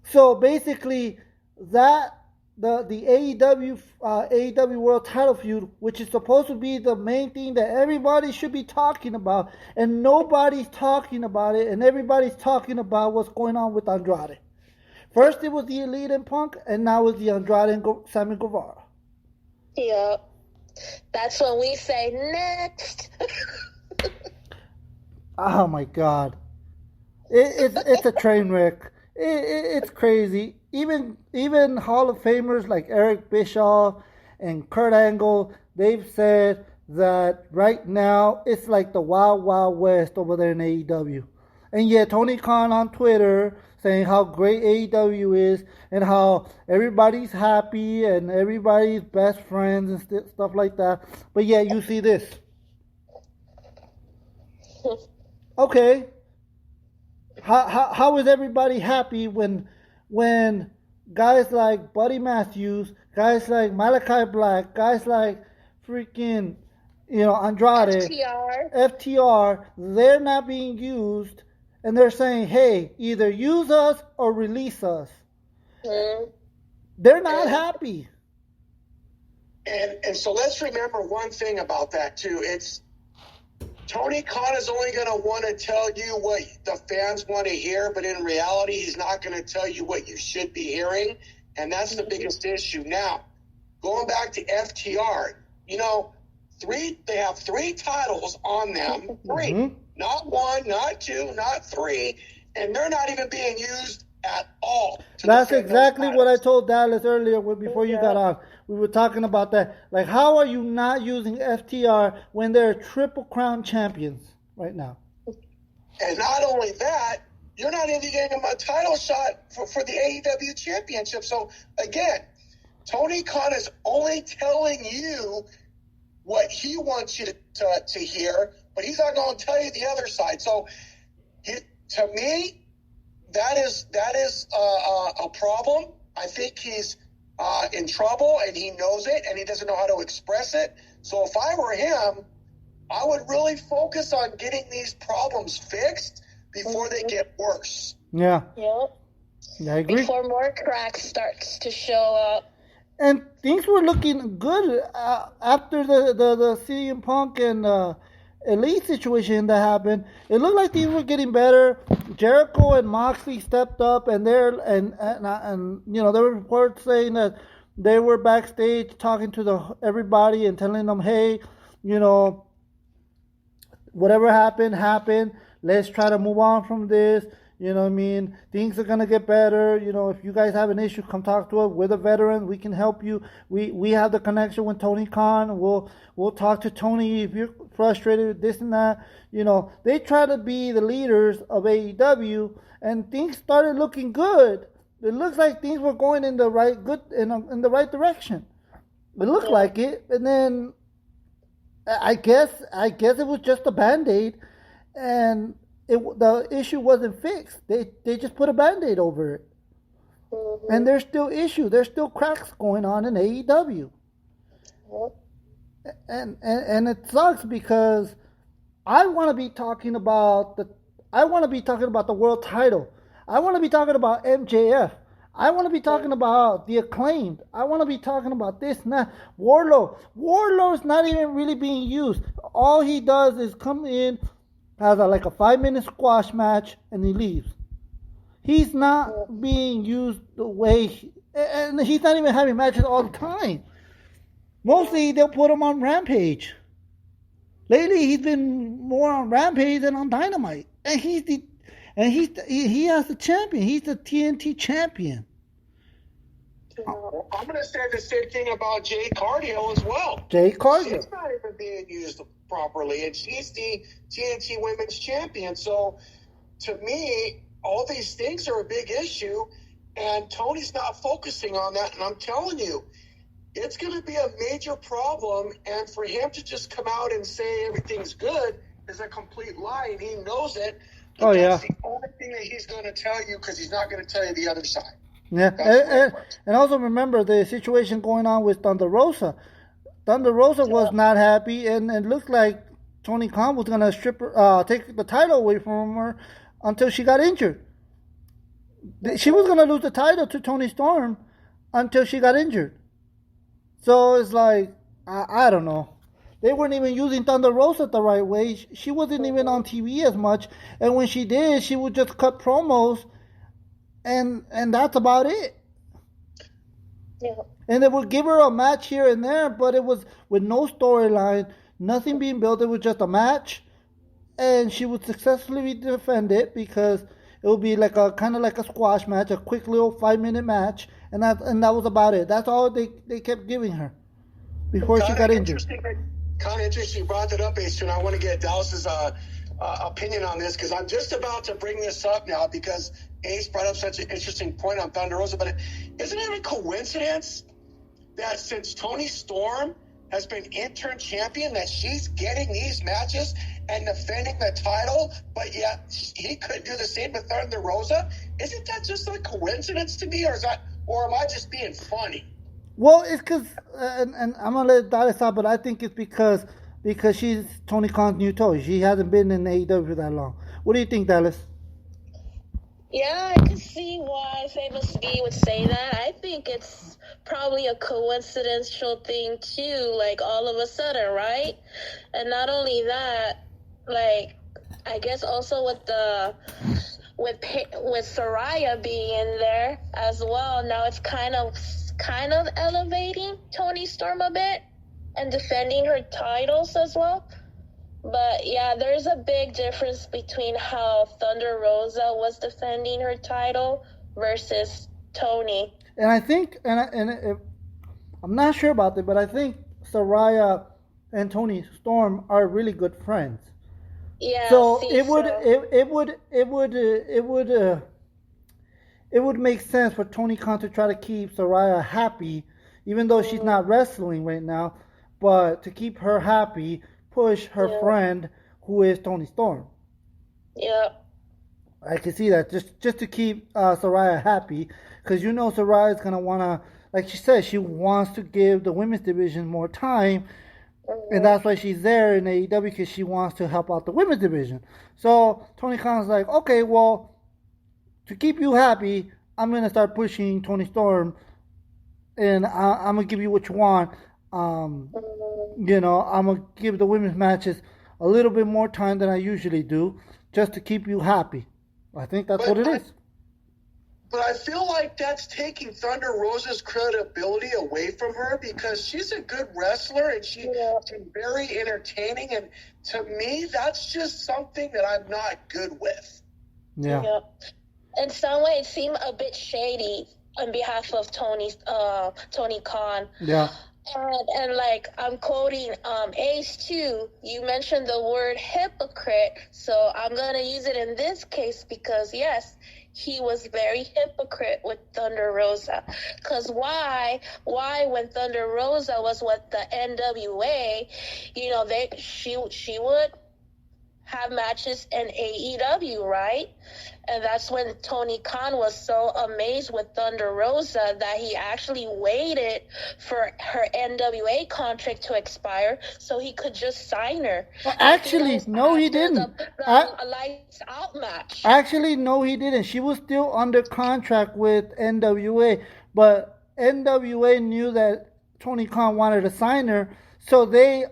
[SPEAKER 1] So basically, that the AEW World Title feud, which is supposed to be the main thing that everybody should be talking about, and nobody's talking about it, and everybody's talking about what's going on with Andrade. First it was the Elite and Punk, and now it's the Andrade and Sammy Guevara.
[SPEAKER 2] Yeah, that's when we say next.
[SPEAKER 1] Oh my God, it's a train wreck. It's crazy. Even Hall of Famers like Eric Bischoff and Kurt Angle, they've said that right now it's like the Wild Wild West over there in AEW. And yet Tony Khan on Twitter saying how great AEW is and how everybody's happy and everybody's best friends and stuff like that. But yeah, you see this. Okay. How is everybody happy when guys like Buddy Matthews, guys like Malachi Black, guys like freaking, Andrade, FTR, they're not being used, and they're saying, hey, either use us or release us. They're not happy.
[SPEAKER 3] And so let's remember one thing about that too. It's Tony Khan is only going to want to tell you what the fans want to hear, but in reality, he's not going to tell you what you should be hearing, and that's the biggest issue. Now, going back to FTR, they have 3 titles on them, 3, not 1, not 2, not 3, and they're not even being used at all.
[SPEAKER 1] That's exactly what I told Dalis earlier before you got on. We were talking about that. Like, how are you not using FTR when they're Triple Crown champions right now?
[SPEAKER 3] And not only that, you're not even getting them a title shot for the AEW championship. So, again, Tony Khan is only telling you what he wants you to hear, but he's not going to tell you the other side. So, to me, that is a problem. I think he's in trouble, and he knows it, and he doesn't know how to express it. So if I were him, I would really focus on getting these problems fixed before they get worse.
[SPEAKER 1] Yeah.
[SPEAKER 2] Yep.
[SPEAKER 1] Yeah, I agree.
[SPEAKER 2] Before more cracks starts to show up.
[SPEAKER 1] And things were looking good after the CM Punk and Elite situation that happened. It looked like things were getting better. Jericho and Moxley stepped up, and there were reports saying that they were backstage talking to everybody and telling them, hey, whatever happened. Let's try to move on from this. You know what I mean? Things are going to get better. If you guys have an issue, come talk to us. We're the veterans. We can help you. We have the connection with Tony Khan. We'll talk to Tony if you're frustrated with this and that. They try to be the leaders of AEW, and things started looking good. It looks like things were going in the right in the right direction. It looked like it, and then I guess it was just a Band-Aid, and the issue wasn't fixed. They just put a Band-Aid over it. And there's still issues. There's still cracks going on in AEW. And it sucks because I want to be talking about the world title. I want to be talking about MJF. I want to be talking about the Acclaimed. I want to be talking about this and that. Wardlow's not even really being used. All he does is come in, has a 5-minute squash match, and he leaves. He's not being used the way, and he's not even having matches all the time. Mostly they'll put him on Rampage. Lately he's been more on Rampage than on Dynamite, and he has the champion. He's the TNT champion.
[SPEAKER 3] I'm going to say the same thing about Jade Cargill as well.
[SPEAKER 1] Jade Cargill.
[SPEAKER 3] She's not even being used properly, and she's the TNT Women's Champion. So, to me, all these things are a big issue, and Tony's not focusing on that. And I'm telling you, it's going to be a major problem. And for him to just come out and say everything's good is a complete lie, and he knows it. But that's the only thing that he's going to tell you, because he's not going to tell you the other side.
[SPEAKER 1] Yeah, and also remember the situation going on with Thunder Rosa. Thunder Rosa was not happy, and it looked like Tony Khan was going to take the title away from her until she got injured. She was going to lose the title to Toni Storm until she got injured. So it's like, I don't know. They weren't even using Thunder Rosa the right way. She wasn't even on TV as much, and when she did, she would just cut promos. And that's about it. Yeah. And they would give her a match here and there, but it was with no storyline, nothing being built. It was just a match, and she would successfully defend it because it would be like a kind of like a squash match, a quick little 5-minute match, and that was about it. That's all they kept giving her before she got injured.
[SPEAKER 3] Kind of interesting you brought that up, Ace, and I want to get Dallas's opinion on this, because I'm just about to bring this up now because Ace brought up such an interesting point on Thunder Rosa. But isn't it a coincidence that since Toni Storm has been interim champion, that she's getting these matches and defending the title, but yet he couldn't do the same with Thunder Rosa? Isn't that just a coincidence to me, or am I just being funny?
[SPEAKER 1] Well, it's because, and I'm gonna let Dalis out, but I think it's because she's Tony Khan's new toy. She hasn't been in AEW that long. What do you think, Dalis?
[SPEAKER 2] Yeah, I can see why Famous B would say that. I think it's probably a coincidental thing too, like all of a sudden, right? And not only that, like I guess also with Saraya being in there as well, now it's kind of elevating Toni Storm a bit and defending her titles as well. But yeah, there's a big difference between how Thunder Rosa was defending her title versus Toni.
[SPEAKER 1] And I think, I'm not sure about it, but I think Saraya and Toni Storm are really good friends.
[SPEAKER 2] Yeah.
[SPEAKER 1] So it would make sense for Tony Khan to try to keep Saraya happy, even though she's not wrestling right now, but to keep her happy, push her friend, who is Toni Storm.
[SPEAKER 2] Yeah.
[SPEAKER 1] I can see that, just to keep Saraya happy, because Saraya's going to want to, like she said, she wants to give the women's division more time, and that's why she's there in AEW, because she wants to help out the women's division. So Tony Khan's like, okay, well, to keep you happy, I'm going to start pushing Toni Storm, and I'm going to give you what you want. I'm going to give the women's matches a little bit more time than I usually do, just to keep you happy. I think that's what it is.
[SPEAKER 3] But I feel like that's taking Thunder Rosa's credibility away from her, because she's a good wrestler and she's very entertaining. And to me, that's just something that I'm not good with.
[SPEAKER 1] Yeah.
[SPEAKER 2] In some way, it seemed a bit shady on behalf of Tony Khan.
[SPEAKER 1] Yeah.
[SPEAKER 2] And like, I'm quoting Ace too. You mentioned the word hypocrite, so I'm going to use it in this case because, yes, he was very hypocrite with Thunder Rosa. Because why when Thunder Rosa was with the NWA, she would have matches in AEW, right? And that's when Tony Khan was so amazed with Thunder Rosa that he actually waited for her NWA contract to expire so he could just sign her.
[SPEAKER 1] Well, actually, no, he didn't.
[SPEAKER 2] A lights out match.
[SPEAKER 1] Actually, no, he didn't. She was still under contract with NWA, but NWA knew that Tony Khan wanted to sign her, so they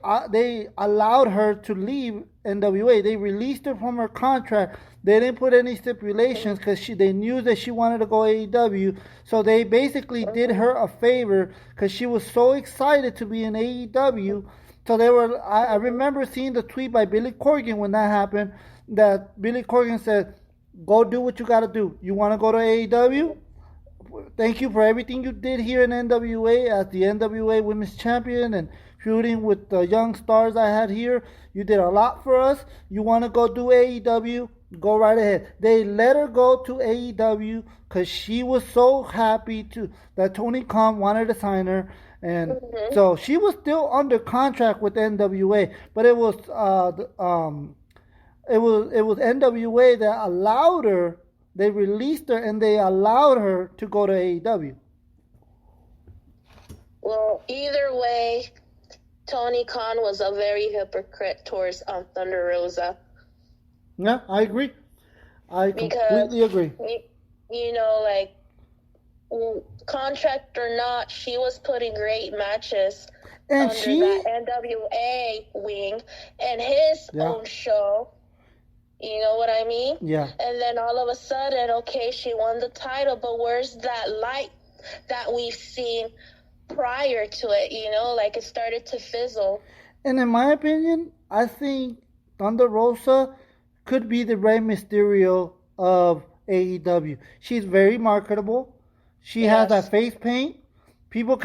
[SPEAKER 1] allowed her to leave NWA. They released her from her contract. They didn't put any stipulations because they knew that she wanted to go AEW. So they basically did her a favor because she was so excited to be in AEW. So they were. I remember seeing the tweet by Billy Corgan when that happened. That Billy Corgan said, "Go do what you got to do. You want to go to AEW? thank you for everything you did here in NWA as the NWA Women's Champion and feuding with the young stars I had here. You did a lot for us. You want to go do AEW? Go right ahead. They let her go to AEW because she was so happy that Tony Khan wanted to sign her. And so she was still under contract with NWA, but it was NWA that allowed her. They released her and they allowed her to go to AEW.
[SPEAKER 2] Well, either way, Tony Khan was a very hypocrite towards Thunder Rosa.
[SPEAKER 1] Yeah, I agree. I completely agree.
[SPEAKER 2] You know, like, contract or not, she was putting great matches
[SPEAKER 1] and
[SPEAKER 2] under that NWA wing and his own show. You know what I mean?
[SPEAKER 1] Yeah.
[SPEAKER 2] And then all of a sudden, okay, she won the title, but where's that light that we've seen prior to it? You know, like it started to fizzle.
[SPEAKER 1] And in my opinion, I think Thunder Rosa could be the Rey Mysterio of AEW. She's very marketable. She has that face paint. People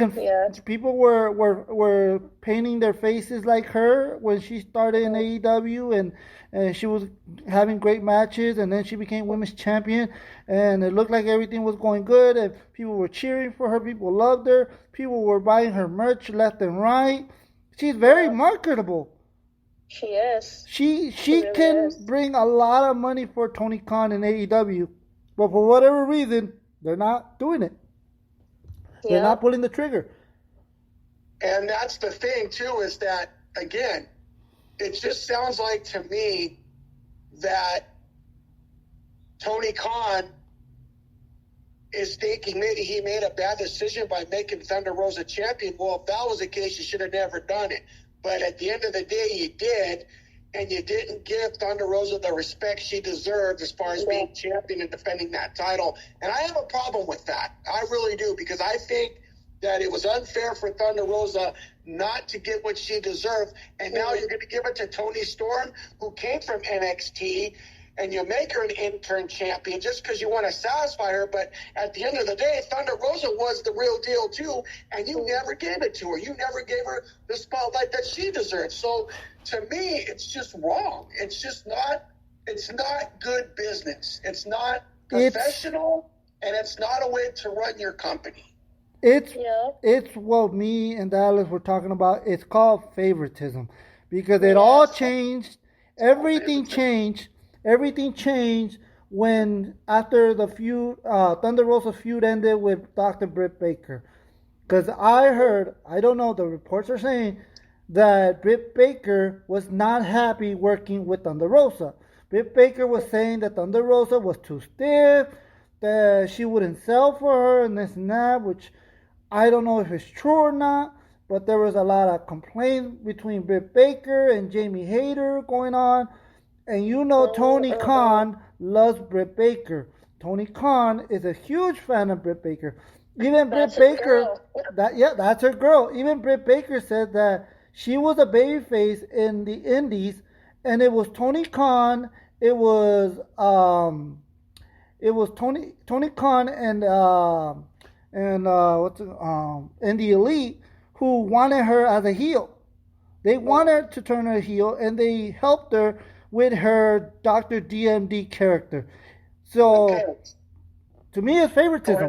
[SPEAKER 1] were painting their faces like her when she started in AEW, and she was having great matches, and then she became women's champion, and it looked like everything was going good, and people were cheering for her. People loved her. People were buying her merch left and right. She's very marketable.
[SPEAKER 2] She is.
[SPEAKER 1] She can bring a lot of money for Tony Khan in AEW, but for whatever reason, they're not doing it. They're not pulling the trigger.
[SPEAKER 3] And that's the thing, too, is that, again, it just sounds like to me that Tony Khan is thinking maybe he made a bad decision by making Thunder Rosa champion. Well, if that was the case, you should have never done it. But at the end of the day, you did, and you didn't give Thunder Rosa the respect she deserved as far as being champion and defending that title. And I have a problem with that. I really do, because I think that it was unfair for Thunder Rosa not to get what she deserved. And now you're going to give it to Toni Storm, who came from NXT, and you make her an intern champion just because you want to satisfy her. But at the end of the day, Thunder Rosa was the real deal, too, and you never gave it to her. You never gave her the spotlight that she deserved. So to me, it's just wrong. It's not good business. It's not professional, and it's not a way to run your company.
[SPEAKER 1] It's what me and Dalis were talking about. It's called favoritism, because it all changed. Everything changed when after the feud, Thunder Rosa feud ended with Dr. Britt Baker. Because I heard, I don't know, the reports are saying that Britt Baker was not happy working with Thunder Rosa. Britt Baker was saying that Thunder Rosa was too stiff, that she wouldn't sell for her, and this and that, which I don't know if it's true or not, but there was a lot of complaints between Britt Baker and Jamie Hayter going on. And you know Tony Khan loves Britt Baker. Tony Khan is a huge fan of Britt Baker. Even Britt Baker, that's her girl. Even Britt Baker said that she was a babyface in the Indies, and it was Tony Khan. It was Tony Khan and the Elite who wanted her as a heel. They wanted to turn her heel, and they helped her with her Dr. DMD character. So, to me, it's favoritism.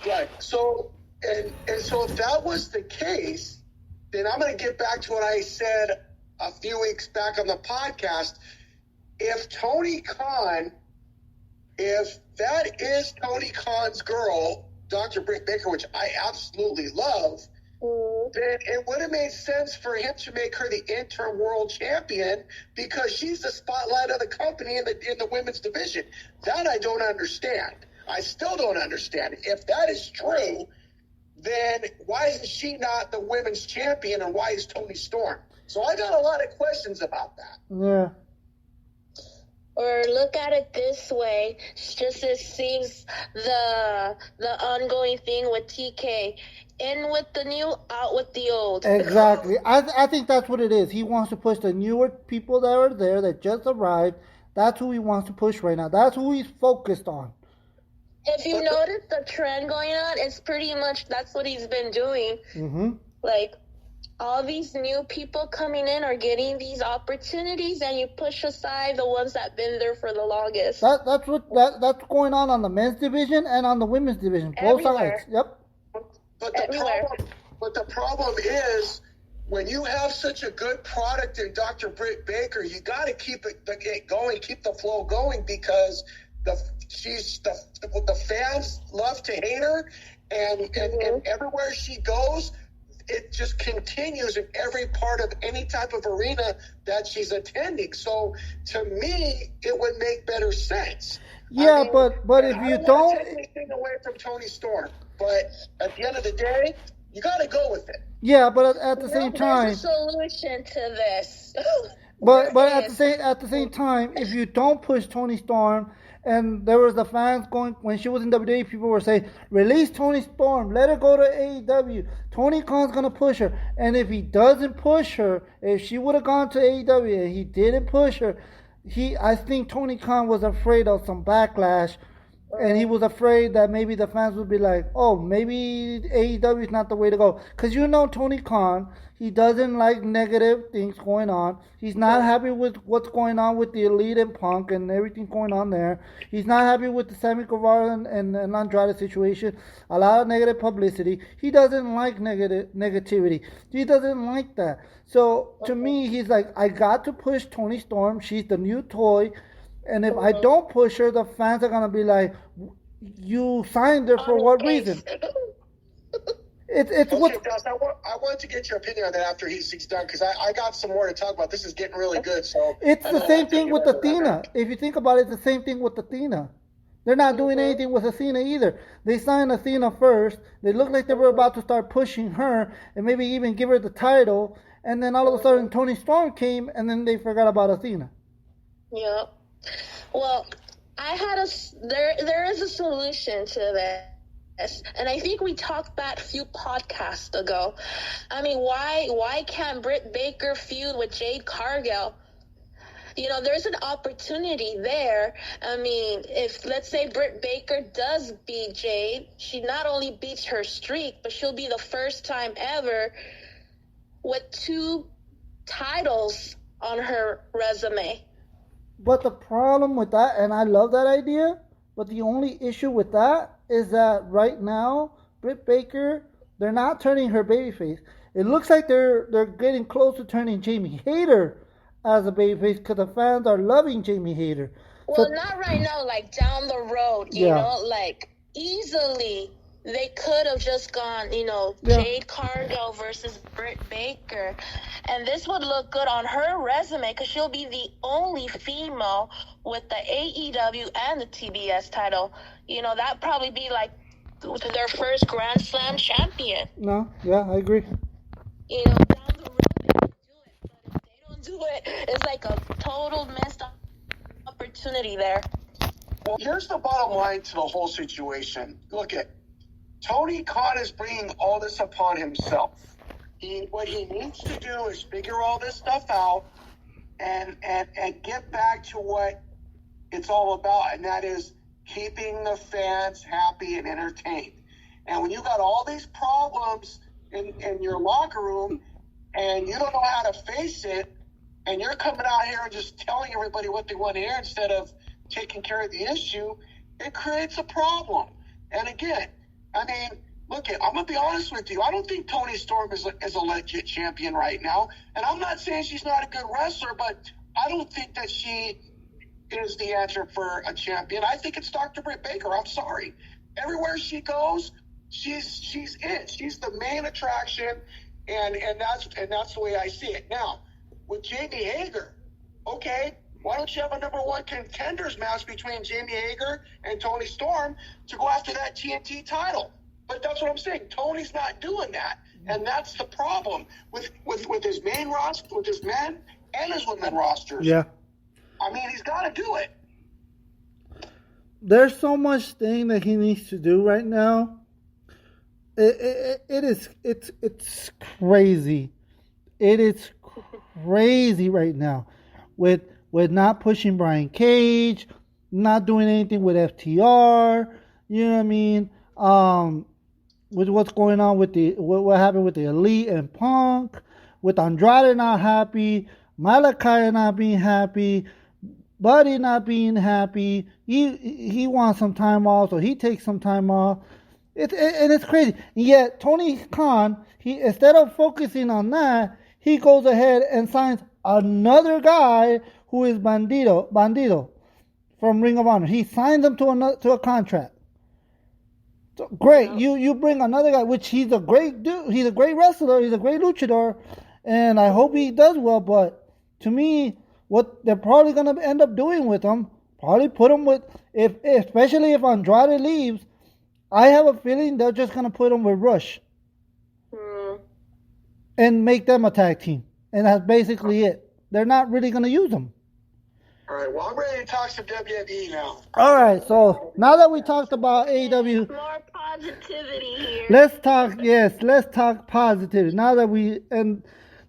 [SPEAKER 3] Right. So, and so if that was the case, then I'm going to get back to what I said a few weeks back on the podcast. If Tony Khan, if that is Tony Khan's girl, Dr. Britt Baker, which I absolutely love, then it would have made sense for him to make her the interim world champion, because she's the spotlight of the company in the women's division. That I don't understand. I still don't understand. If that is true, then why is she not the women's champion, and why is Toni Storm? So I got a lot of questions about that.
[SPEAKER 1] Yeah.
[SPEAKER 2] Or look at it this way, just it seems the ongoing thing with TK, in with the new, out with the old.
[SPEAKER 1] Exactly. I think that's what it is. He wants to push the newer people that are there that just arrived. That's who he wants to push right now. That's who he's focused on.
[SPEAKER 2] If you notice the trend going on, it's pretty much that's what he's been doing.
[SPEAKER 1] Mm-hmm.
[SPEAKER 2] Like, all these new people coming in are getting these opportunities, and you push aside the ones that've been there for the longest.
[SPEAKER 1] That's going on the men's division and on the women's division. Both
[SPEAKER 2] Everywhere.
[SPEAKER 1] sides. Yep.
[SPEAKER 3] But the problem is, when you have such a good product in Dr. Britt Baker, you got to keep it going, keep the flow going, because the fans love to hate her, and everywhere she goes, it just continues in every part of any type of arena that she's attending. So to me, it would make better sense.
[SPEAKER 1] Yeah, but if you don't
[SPEAKER 3] take anything away from Toni Storm, but at the end of the day, you got to go with it.
[SPEAKER 1] Yeah, but at the same time,
[SPEAKER 2] there's a solution to this.
[SPEAKER 1] but at the same time, if you don't push Toni Storm, and there was the fans going when she was in WWE, people were saying, release Toni Storm, let her go to AEW. Tony Khan's gonna push her, and if he doesn't push her, if she would have gone to AEW and he didn't push her, I think Tony Khan was afraid of some backlash. And he was afraid that maybe the fans would be like, oh, maybe AEW is not the way to go. Because Tony Khan, he doesn't like negative things going on. He's not happy with what's going on with the Elite and Punk and everything going on there. He's not happy with the Sammy Guevara and Andrade situation. A lot of negative publicity. He doesn't like negativity. He doesn't like that. So to me, he's like, I got to push Toni Storm. She's the new toy. And if I don't push her, the fans are gonna be like, "You signed her for what reason?" It's
[SPEAKER 3] okay, what. Dust, I want to get your opinion on that after he's done, because I got some more to talk about. This is getting really good. So
[SPEAKER 1] it's the same thing with Athena. If you think about it, it's the same thing with Athena. They're not doing anything with Athena either. They signed Athena first. They looked like they were about to start pushing her and maybe even give her the title. And then all of a sudden, Toni Storm came, and then they forgot about Athena.
[SPEAKER 2] Yeah. Well, there is a solution to this, and I think we talked that a few podcasts ago. I mean, why can't Britt Baker feud with Jade Cargill? There's an opportunity there. I mean, if, let's say, Britt Baker does beat Jade, she not only beats her streak, but she'll be the first time ever with 2 titles on her resume.
[SPEAKER 1] But the problem with that, and I love that idea, but the only issue with that is that right now, Britt Baker, they're not turning her babyface. It looks like they're getting close to turning Jamie Hayter as a babyface, because the fans are loving Jamie Hayter.
[SPEAKER 2] Well, not right now, like down the road, you know, like easily they could have just gone, Jade Cargill versus Britt Baker. And this would look good on her resume, because she'll be the only female with the AEW and the TBS title. That'd probably be like their first Grand Slam champion.
[SPEAKER 1] No, yeah, I agree.
[SPEAKER 2] Down the road they can do it. But if they don't do it, it's like a total missed opportunity there.
[SPEAKER 3] Well, here's the bottom line to the whole situation. Look at Tony Khan is bringing all this upon himself. What he needs to do is figure all this stuff out and get back to what it's all about, and that is keeping the fans happy and entertained. And when you got all these problems in your locker room and you don't know how to face it, and you're coming out here and just telling everybody what they want to hear instead of taking care of the issue, it creates a problem. And again, I mean, look, I'm going to be honest with you. I don't think Toni Storm is a legit champion right now. And I'm not saying she's not a good wrestler, but I don't think that she is the answer for a champion. I think it's Dr. Britt Baker. I'm sorry. Everywhere she goes, she's it. She's the main attraction, and that's the way I see it. Now, with Jamie Hager, okay, why don't you have a number 1 contenders match between Jamie Hager and Toni Storm to go after that TNT title? But that's what I'm saying. Tony's not doing that, and that's the problem with his main roster, with his men and his women rosters.
[SPEAKER 1] Yeah,
[SPEAKER 3] I mean, he's got to do it.
[SPEAKER 1] There's so much thing that he needs to do right now. It's crazy. It is crazy right now with not pushing Brian Cage, not doing anything with FTR, You know what I mean? With what's going on with what happened with the Elite and Punk, with Andrade not happy, Malachi not being happy, Buddy not being happy. He wants some time off, so he takes some time off. And it's crazy. And yet Tony Khan, he instead of focusing on that, he goes ahead and signs another guy who is Bandito from Ring of Honor. He signs him to a contract. So, great. You bring another guy, which he's a great dude. He's a great wrestler. He's a great luchador, and I hope he does well. But to me, what they're probably gonna end up doing with him, probably put him with especially if Andrade leaves. I have a feeling they're just gonna put him with Rush and make them a tag team, and that's basically it. They're not really gonna use them.
[SPEAKER 3] All right, well, I'm ready to talk some WWE now.
[SPEAKER 1] All right, so now that we talked about AEW,
[SPEAKER 2] more positivity here.
[SPEAKER 1] let's talk positivity. Now that we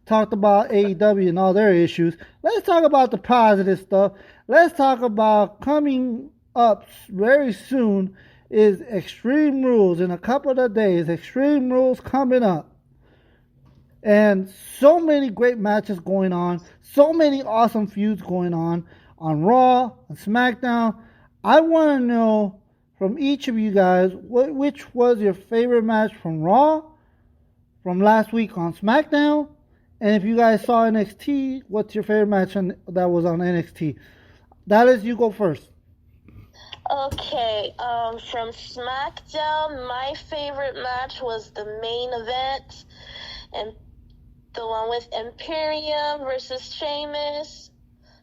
[SPEAKER 1] talked about AEW and all their issues, let's talk about the positive stuff. Let's talk about coming up very soon is Extreme Rules in a couple of days. Extreme Rules coming up. And so many great matches going on. So many awesome feuds going on Raw, on SmackDown. I want to know from each of you guys which was your favorite match from Raw, from last week on SmackDown, and if you guys saw NXT, what's your favorite match that was on NXT? Dalis, you go first.
[SPEAKER 2] Okay, from SmackDown, my favorite match was the main event, and the one with Imperium versus Sheamus.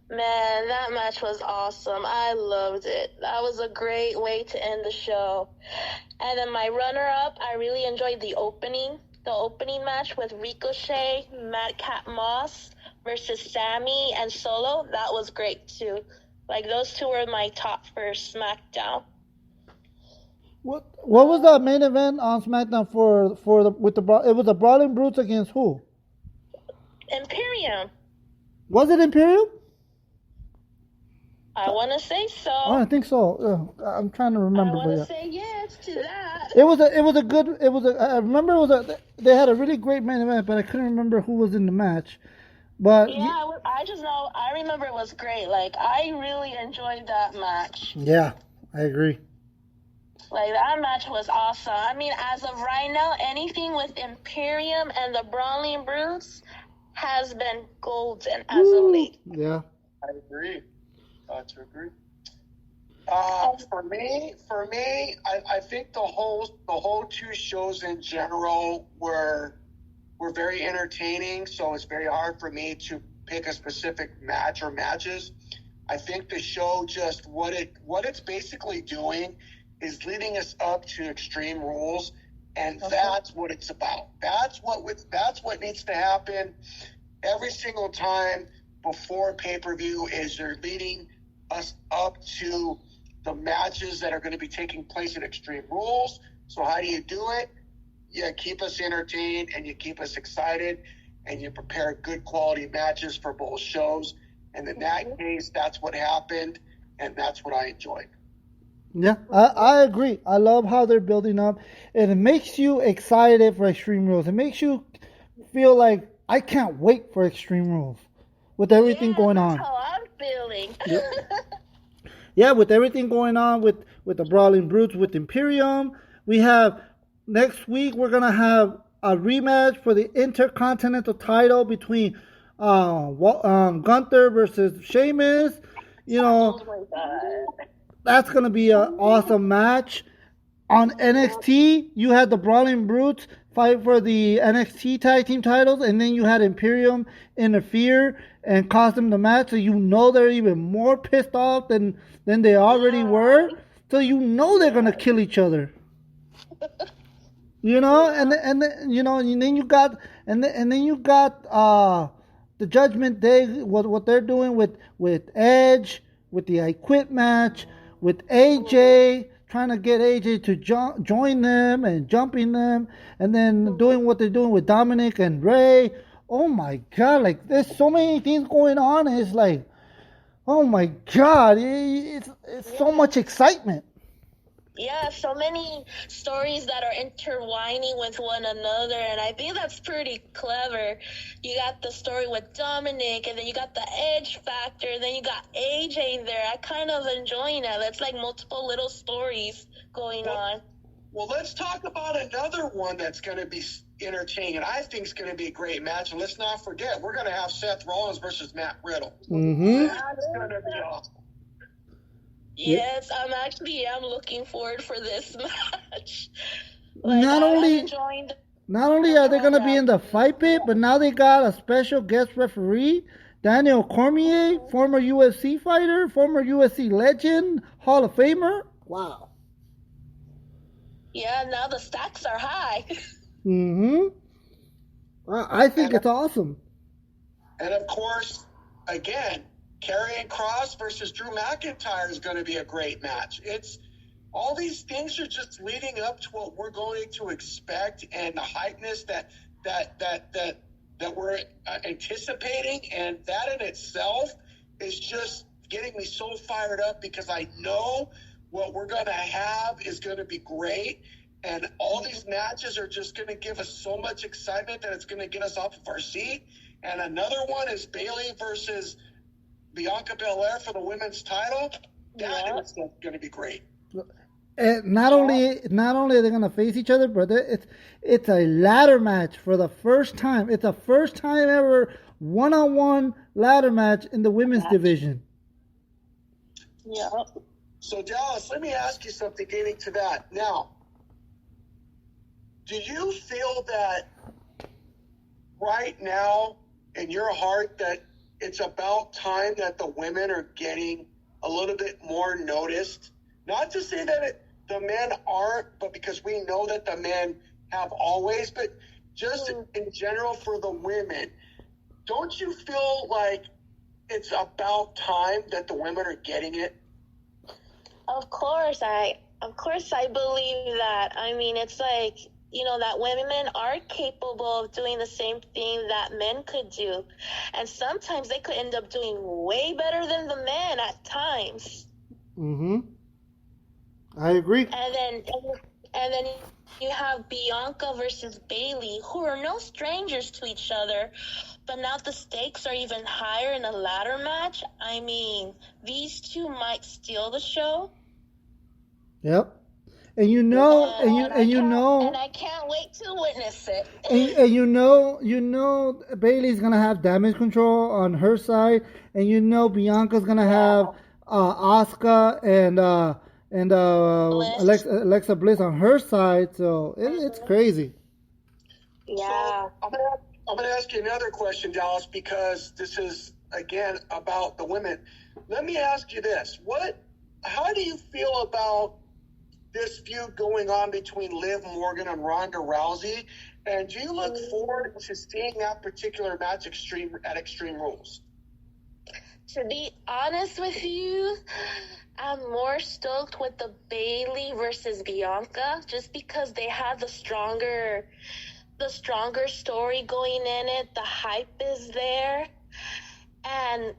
[SPEAKER 2] Man, that match was awesome. I loved it. That was a great way to end the show. And then my runner-up, I really enjoyed the opening match with Ricochet, Madcap Moss versus Sammy and Solo. That was great too. Like, those two were my top for SmackDown.
[SPEAKER 1] What was the main event on SmackDown it was the Brawling Brutes against who?
[SPEAKER 2] Imperium.
[SPEAKER 1] Was it Imperium?
[SPEAKER 2] I want to say so.
[SPEAKER 1] Oh, I think so. I'm trying to remember.
[SPEAKER 2] I want to say yes to that.
[SPEAKER 1] I remember they had a really great main event, but I couldn't remember who was in the match. But
[SPEAKER 2] yeah, I just know, I remember it was great. Like, I really enjoyed that match.
[SPEAKER 1] Yeah, I agree.
[SPEAKER 2] Like, that match was awesome. I mean, as of right now, anything with Imperium and the Brawling Brutes has been golden as of late.
[SPEAKER 1] Yeah.
[SPEAKER 3] I agree. To agree. For me, I think the whole two shows in general were very entertaining. So it's very hard for me to pick a specific match or matches. I think the show just what it's basically doing is leading us up to Extreme Rules, and that's what it's about. That's what needs to happen every single time before pay-per-view. Is they're leading us up to the matches that are going to be taking place at Extreme Rules. So how do you do it? You keep us entertained and you keep us excited and you prepare good quality matches for both shows. And in that case, that's what happened, and that's what I enjoyed.
[SPEAKER 1] Yeah, I agree. I love how they're building up, and it makes you excited for Extreme Rules. It makes you feel like I can't wait for Extreme Rules with everything going on.
[SPEAKER 2] That's how I'm feeling.
[SPEAKER 1] Yeah, with everything going on with the Brawling Brutes, with Imperium. We have next week, we're going to have a rematch for the Intercontinental title between Gunther versus Sheamus.
[SPEAKER 2] Oh my God.
[SPEAKER 1] That's going to be an awesome match. On NXT, you had the Brawling Brutes fight for the NXT tag team titles, and then you had Imperium interfere and cost them the match, so you know they're even more pissed off than they already were. So you know they're gonna kill each other. You know, and then you got the Judgment Day. What they're doing with Edge, with the I Quit match, with AJ. Trying to get AJ to join them and jumping them, and then doing what they're doing with Dominic and Ray. Oh my God, like there's so many things going on, and it's like, oh my God, it's so much excitement.
[SPEAKER 2] Yeah, so many stories that are intertwining with one another, and I think that's pretty clever. You got the story with Dominic, and then you got the Edge factor, then you got AJ there. I kind of enjoying that. That's like multiple little stories going on.
[SPEAKER 3] Well, let's talk about another one that's going to be entertaining, and I think it's going to be a great match. And let's not forget, we're going to have Seth Rollins versus Matt Riddle.
[SPEAKER 1] Mm-hmm.
[SPEAKER 3] That's going to be awesome.
[SPEAKER 2] Yes, I'm looking forward for this match.
[SPEAKER 1] Not only are they going to be in the fight pit, but now they got a special guest referee, Daniel Cormier, former UFC fighter, former UFC legend, Hall of Famer. Wow.
[SPEAKER 2] Yeah, now the stakes are high.
[SPEAKER 1] Mm-hmm. I think it's awesome.
[SPEAKER 3] And of course, again, Karrion Kross versus Drew McIntyre is going to be a great match. It's all these things are just leading up to what we're going to expect, and the hypeness that we're anticipating, and that in itself is just getting me so fired up, because I know what we're going to have is going to be great, and all these matches are just going to give us so much excitement that it's going to get us off of our seat. And another one is Bayley versus Bianca Belair for the women's title. That is going to be great.
[SPEAKER 1] And not only are they going to face each other, but it's a ladder match for the first time. It's the first time ever one-on-one ladder match in the women's division.
[SPEAKER 2] Yeah.
[SPEAKER 3] So, Dallas, let me ask you something getting to that. Now, do you feel that right now in your heart that it's about time that the women are getting a little bit more noticed? Not to say that the men aren't, but because we know that the men have always, but just in general for the women, don't you feel like it's about time that the women are getting it?
[SPEAKER 2] Of course I believe that. I mean, it's like, that women are capable of doing the same thing that men could do. And sometimes they could end up doing way better than the men at times.
[SPEAKER 1] Mm-hmm. I agree.
[SPEAKER 2] And then you have Bianca versus Bayley, who are no strangers to each other, but now the stakes are even higher in a ladder match. I mean, these two might steal the show.
[SPEAKER 1] Yep. And and
[SPEAKER 2] I can't wait to witness it.
[SPEAKER 1] and Bayley's gonna have damage control on her side, and Bianca's gonna have Asuka and Alexa Bliss on her side. So it's crazy.
[SPEAKER 2] Yeah.
[SPEAKER 3] So I'm gonna ask you another question, Dallas, because this is again about the women. Let me ask you this: how do you feel about this feud going on between Liv Morgan and Ronda Rousey? And do you look forward to seeing that particular match at Extreme Rules?
[SPEAKER 2] To be honest with you, I'm more stoked with the Bayley versus Bianca, just because they have the stronger story going in it. The hype is there. And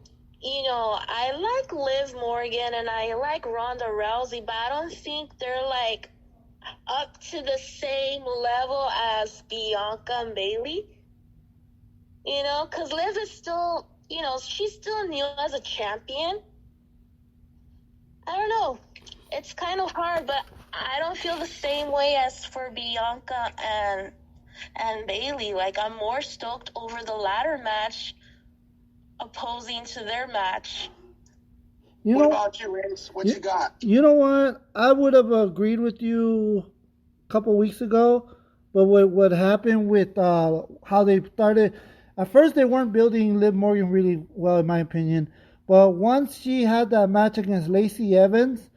[SPEAKER 2] I like Liv Morgan and I like Ronda Rousey, but I don't think they're like up to the same level as Bianca and Bayley. Because Liv is still, she's still new as a champion. I don't know. It's kind of hard, but I don't feel the same way as for Bianca and Bayley. Like, I'm more stoked over the ladder match opposing to their match.
[SPEAKER 3] What about you, Ace? What you got?
[SPEAKER 1] You know what? I would have agreed with you a couple weeks ago, but what happened with how they started, at first they weren't building Liv Morgan really well, in my opinion. But once she had that match against Lacey Evans,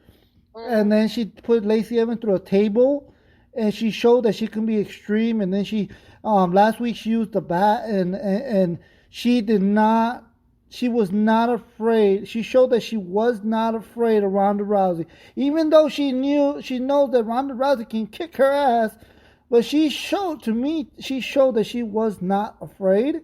[SPEAKER 1] and then she put Lacey Evans through a table, and she showed that she can be extreme. And then she, last week she used the bat, and she was not afraid. She showed that she was not afraid of Ronda Rousey. Even though she knows that Ronda Rousey can kick her ass, but she showed that she was not afraid.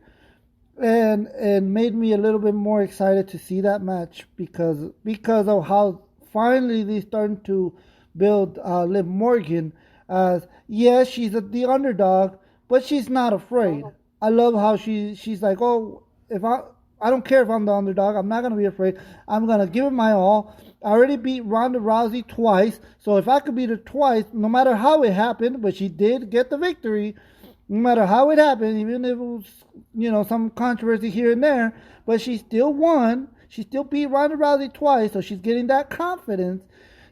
[SPEAKER 1] And made me a little bit more excited to see that match because of how finally they starting to build Liv Morgan as, yes, she's the underdog, but she's not afraid. I love how she's like, oh, if I don't care if I'm the underdog, I'm not gonna be afraid. I'm gonna give it my all. I already beat Ronda Rousey twice, so if I could beat her twice, no matter how it happened, but she did get the victory. No matter how it happened, even if it was, some controversy here and there, but she still won. She still beat Ronda Rousey twice, so she's getting that confidence.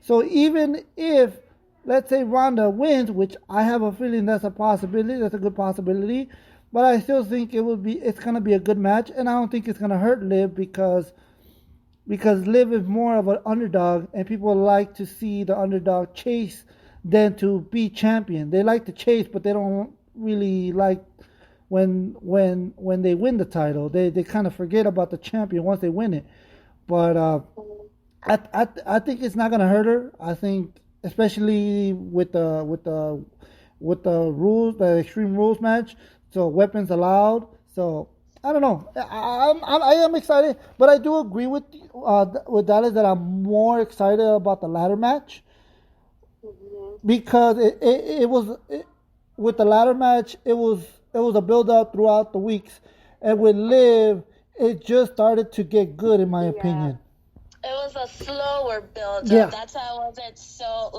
[SPEAKER 1] So even if, let's say, Ronda wins, which I have a feeling that's a possibility, that's a good possibility, but I still think it's gonna be a good match, and I don't think it's gonna hurt Liv because Liv is more of an underdog, and people like to see the underdog chase than to be champion. They like to chase, but they don't really like when they win the title. They kind of forget about the champion once they win it. But I think it's not gonna hurt her. I think, especially with the rules, the Extreme Rules match, so weapons allowed. So I don't know. I am excited, but I do agree with Dalis that I'm more excited about the ladder match because it was with the ladder match. It was a build up throughout the weeks, and with Liv, it just started to get good in my opinion.
[SPEAKER 2] It was a slower build.
[SPEAKER 1] Yeah.
[SPEAKER 2] That's how it wasn't so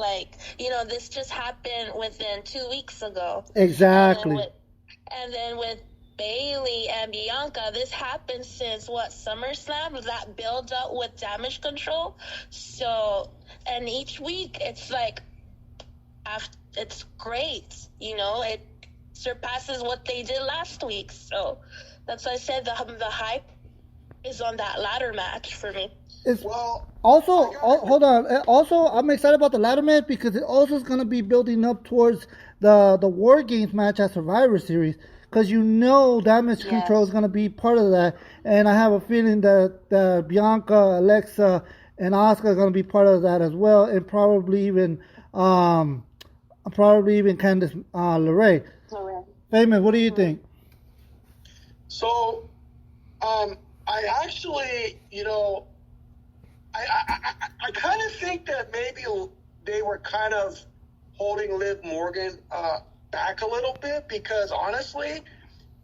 [SPEAKER 2] this just happened within 2 weeks ago.
[SPEAKER 1] Exactly.
[SPEAKER 2] And then with Bailey and Bianca, this happened since SummerSlam, that build up with damage control. So, and each week it's it's great, it surpasses what they did last week. So that's why I said the hype is on that ladder match for me.
[SPEAKER 1] Hold on. Also, I'm excited about the ladder match because it also is going to be building up towards the War Games match at Survivor Series. Because damage control is going to be part of that. And I have a feeling that Bianca, Alexa, and Asuka are going to be part of that as well. And probably even Candice LeRae. Famous, what do you think?
[SPEAKER 3] So, I actually, I kind of think that maybe they were kind of holding Liv Morgan back a little bit because honestly,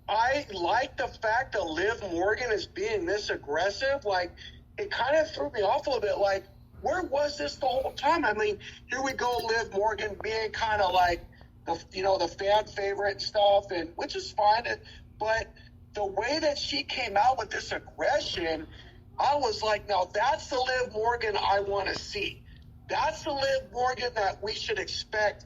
[SPEAKER 3] I like the fact that Liv Morgan is being this aggressive. Like, it kind of threw me off a little bit. Like, where was this the whole time? I mean, here we go, Liv Morgan being kind of like the fan favorite and stuff, and which is fine. But the way that she came out with this aggression, I was like, now that's the Liv Morgan I want to see. That's the Liv Morgan that we should expect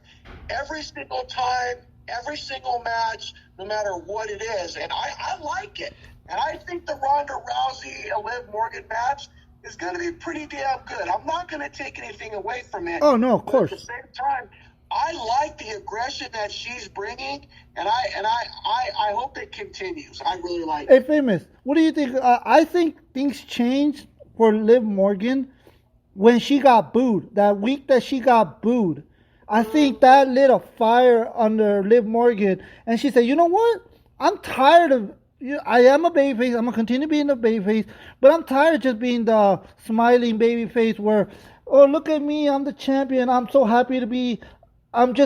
[SPEAKER 3] every single time, every single match, no matter what it is. And I like it. And I think the Ronda Rousey and Liv Morgan match is going to be pretty damn good. I'm not going to take anything away from it.
[SPEAKER 1] Oh, no, of course.
[SPEAKER 3] But at the same time, I like the aggression that she's bringing, and I hope it continues. I really like it.
[SPEAKER 1] Hey, Famous, what do you think? I think things changed for Liv Morgan when she got booed. That week that she got booed, I think that lit a fire under Liv Morgan, and she said, "You know what? I'm tired of. I am a babyface. I'm gonna continue being a babyface, but I'm tired of just being the smiling babyface where, oh, look at me, I'm the champion. I'm just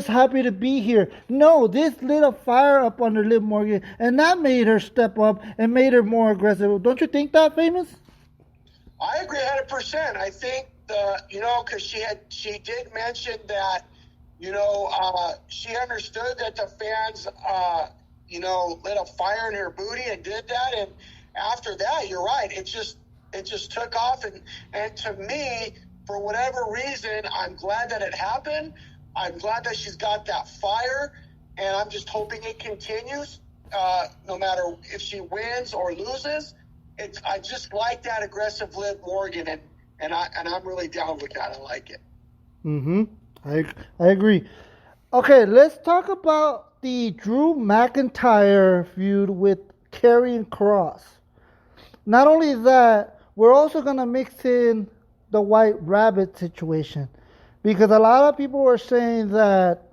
[SPEAKER 1] happy to be here." No, this lit a fire up under Liv Morgan, and that made her step up and made her more aggressive. Don't you think that, Famous?
[SPEAKER 3] I agree 100%. I think because she did mention that, she understood that the fans, lit a fire in her booty and did that. And after that, you're right. It just took off. And to me, for whatever reason, I'm glad that it happened. I'm glad that she's got that fire, and I'm just hoping it continues, no matter if she wins or loses. I just like that aggressive Liv Morgan, and I'm really down with that. I like it.
[SPEAKER 1] Mm-hmm. I agree. Okay, let's talk about the Drew McIntyre feud with Karrion Kross. Not only that, we're also gonna mix in the White Rabbit situation. Because a lot of people were saying that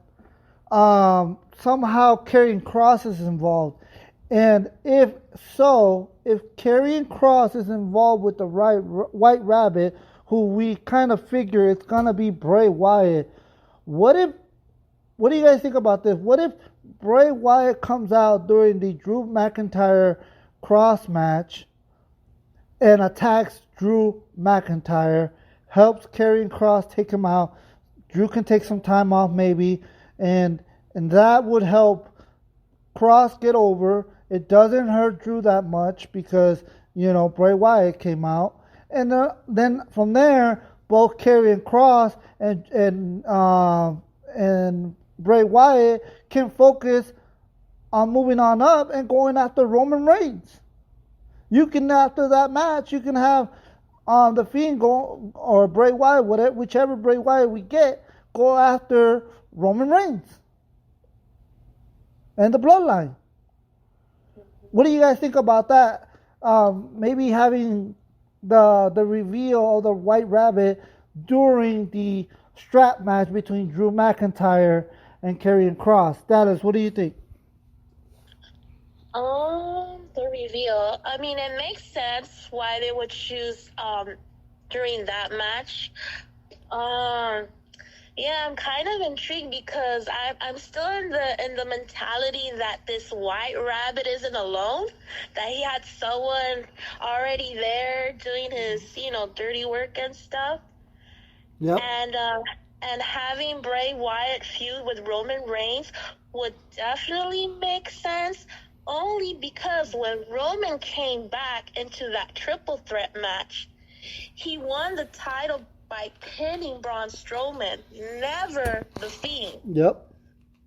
[SPEAKER 1] somehow Karrion Kross is involved. And if Karrion Kross is involved with the White Rabbit, who we kind of figure it's going to be Bray Wyatt, What do you guys think about this? What if Bray Wyatt comes out during the Drew McIntyre cross match and attacks Drew McIntyre, helps Karrion Kross take him out? Drew can take some time off maybe, and that would help Kross get over. It doesn't hurt Drew that much because, Bray Wyatt came out. And then from there, both Karrion Kross and Bray Wyatt can focus on moving on up and going after Roman Reigns. You can, after that match, you can have the Fiend go, or Bray Wyatt, whichever Bray Wyatt we get, go after Roman Reigns and the Bloodline. What do you guys think about that? Maybe having the reveal of the White Rabbit during the strap match between Drew McIntyre and Karrion Kross. Dalis, what do you think?
[SPEAKER 2] The reveal. I mean, it makes sense why they would choose during that match. Yeah, I'm kind of intrigued because I'm still in the mentality that this White Rabbit isn't alone, that he had someone already there doing his, dirty work and stuff.
[SPEAKER 1] Yep.
[SPEAKER 2] And having Bray Wyatt feud with Roman Reigns would definitely make sense, only because when Roman came back into that triple threat match, he won the title by pinning Braun Strowman, never the Fiend.
[SPEAKER 1] Yep.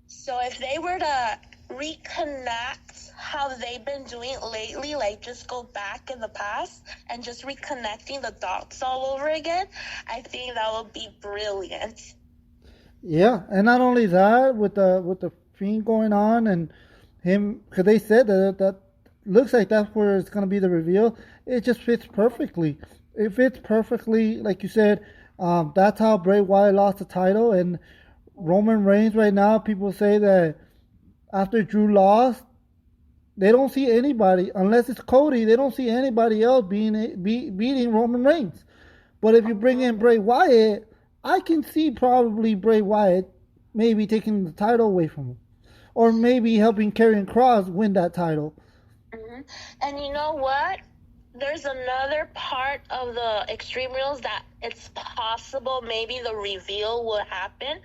[SPEAKER 2] So if they were to reconnect how they've been doing lately, like just go back in the past and just reconnecting the dots all over again, I think that would be brilliant.
[SPEAKER 1] Yeah, and not only that, with the Fiend going on and him, because they said that looks like that's where it's going to be the reveal. It just fits perfectly. It fits perfectly, like you said. That's how Bray Wyatt lost the title, and Roman Reigns right now, people say that after Drew lost, they don't see anybody, unless it's Cody, they don't see anybody else beating Roman Reigns. But if you bring in Bray Wyatt, I can see probably Bray Wyatt maybe taking the title away from him, or maybe helping Karrion Kross win that title.
[SPEAKER 2] Mm-hmm. And you know what? There's another part of the Extreme Rules that it's possible maybe the reveal will happen,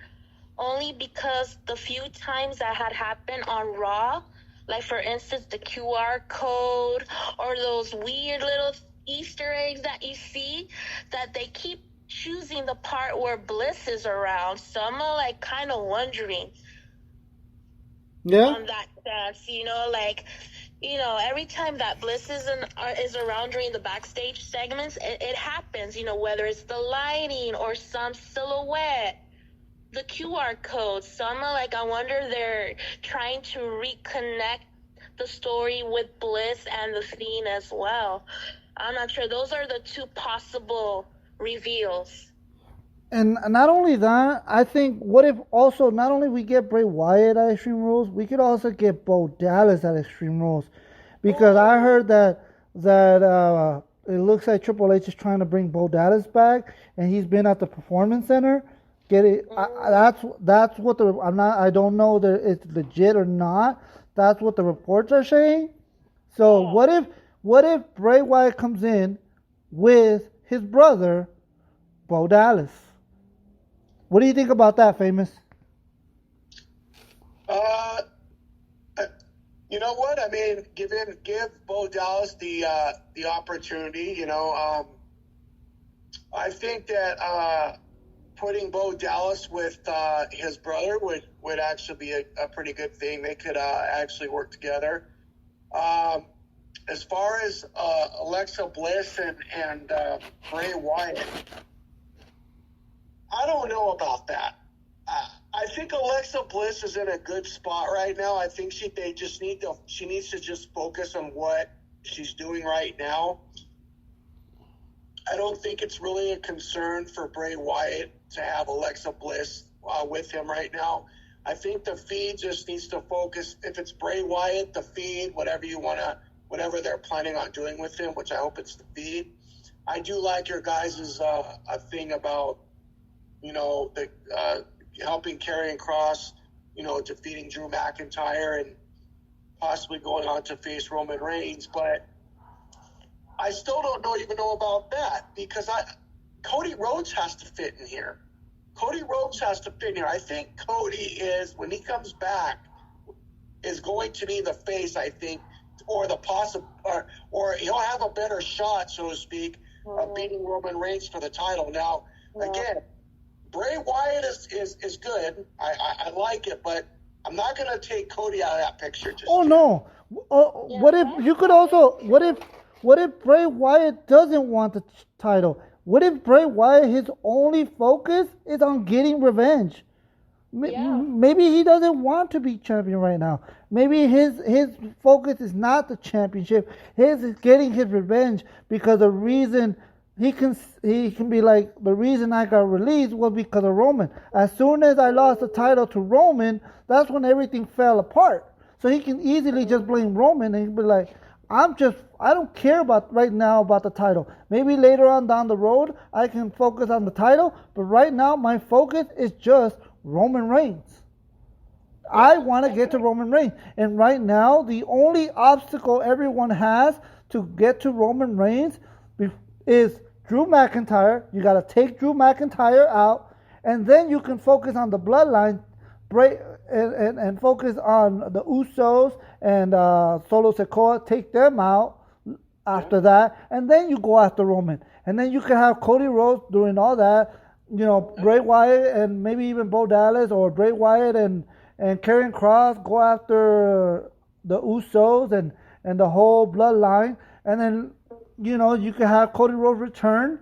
[SPEAKER 2] only because the few times that had happened on Raw, like for instance the QR code or those weird little Easter eggs that you see, that they keep choosing the part where Bliss is around. So I'm like kind of wondering on that sense, every time that Bliss is around during the backstage segments, it happens, whether it's the lighting or some silhouette, the QR code. So I wonder they're trying to reconnect the story with Bliss and the Fiend as well. I'm not sure. Those are the two possible reveals.
[SPEAKER 1] And not only that, I think, what if also not only we get Bray Wyatt at Extreme Rules, we could also get Bo Dallas at Extreme Rules. Because I heard that it looks like Triple H is trying to bring Bo Dallas back, and he's been at the Performance Center. That's what I don't know that it's legit or not. That's what the reports are saying. So what if Bray Wyatt comes in with his brother, Bo Dallas? What do you think about that, Famous?
[SPEAKER 3] You know what? I mean, give Bo Dallas the opportunity. I think that putting Bo Dallas with his brother would actually be a pretty good thing. They could actually work together. As far as Alexa Bliss and Bray Wyatt, I don't know about that. I think Alexa Bliss is in a good spot right now. I think she needs to just focus on what she's doing right now. I don't think it's really a concern for Bray Wyatt to have Alexa Bliss with him right now. I think the feed just needs to focus. If it's Bray Wyatt, the feed, whatever they're planning on doing with him, which I hope it's the feed. I do like your guys' thing about, the helping Karrion Kross, defeating Drew McIntyre and possibly going on to face Roman Reigns. But I still don't even know about that because Cody Rhodes has to fit in here. I think Cody is, when he comes back, is going to be the face, I think, or the possible, or he'll have a better shot, so to speak, of beating Roman Reigns for the title. Now, again, Bray Wyatt is good. I like it, but I'm not going to take Cody out of that picture.
[SPEAKER 1] No. What if Bray Wyatt doesn't want the title? What if Bray Wyatt, his only focus is on getting revenge? Maybe he doesn't want to be champion right now. Maybe his focus is not the championship. His is getting his revenge because the reason he can be like, the reason I got released was because of Roman. As soon as I lost the title to Roman, that's when everything fell apart. So he can easily just blame Roman and be like, I don't care about right now about the title. Maybe later on down the road, I can focus on the title. But right now, my focus is just Roman Reigns. I want to get to Roman Reigns. And right now, the only obstacle everyone has to get to Roman Reigns is Drew McIntyre. You got to take Drew McIntyre out. And then you can focus on the bloodline and focus on the Usos and Solo Sikoa. Take them out after that. And then you go after Roman. And then you can have Cody Rhodes doing all that. Bray Wyatt and maybe even Bo Dallas, or Bray Wyatt and Karrion Kross go after the Usos and the whole bloodline. And then, you can have Cody Rhodes return,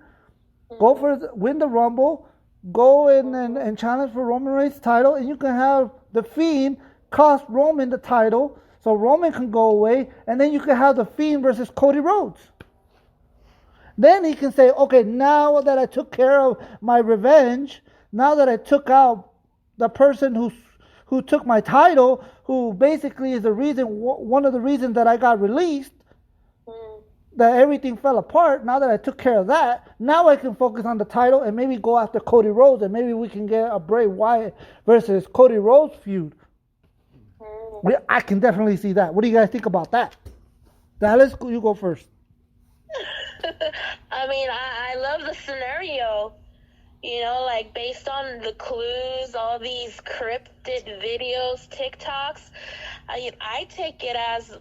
[SPEAKER 1] win the Rumble, go in and challenge for Roman Reigns' title, and you can have The Fiend cost Roman the title so Roman can go away, and then you can have The Fiend versus Cody Rhodes. Then he can say, okay, now that I took care of my revenge, now that I took out the person who took my title, who basically is one of the reasons that I got released, that everything fell apart, now that I took care of that, now I can focus on the title and maybe go after Cody Rhodes, and maybe we can get a Bray Wyatt versus Cody Rhodes feud. I can definitely see that. What do you guys think about that? Dallas, you go first.
[SPEAKER 2] I mean, I love the scenario, based on the clues, all these cryptid videos, TikToks. I take it as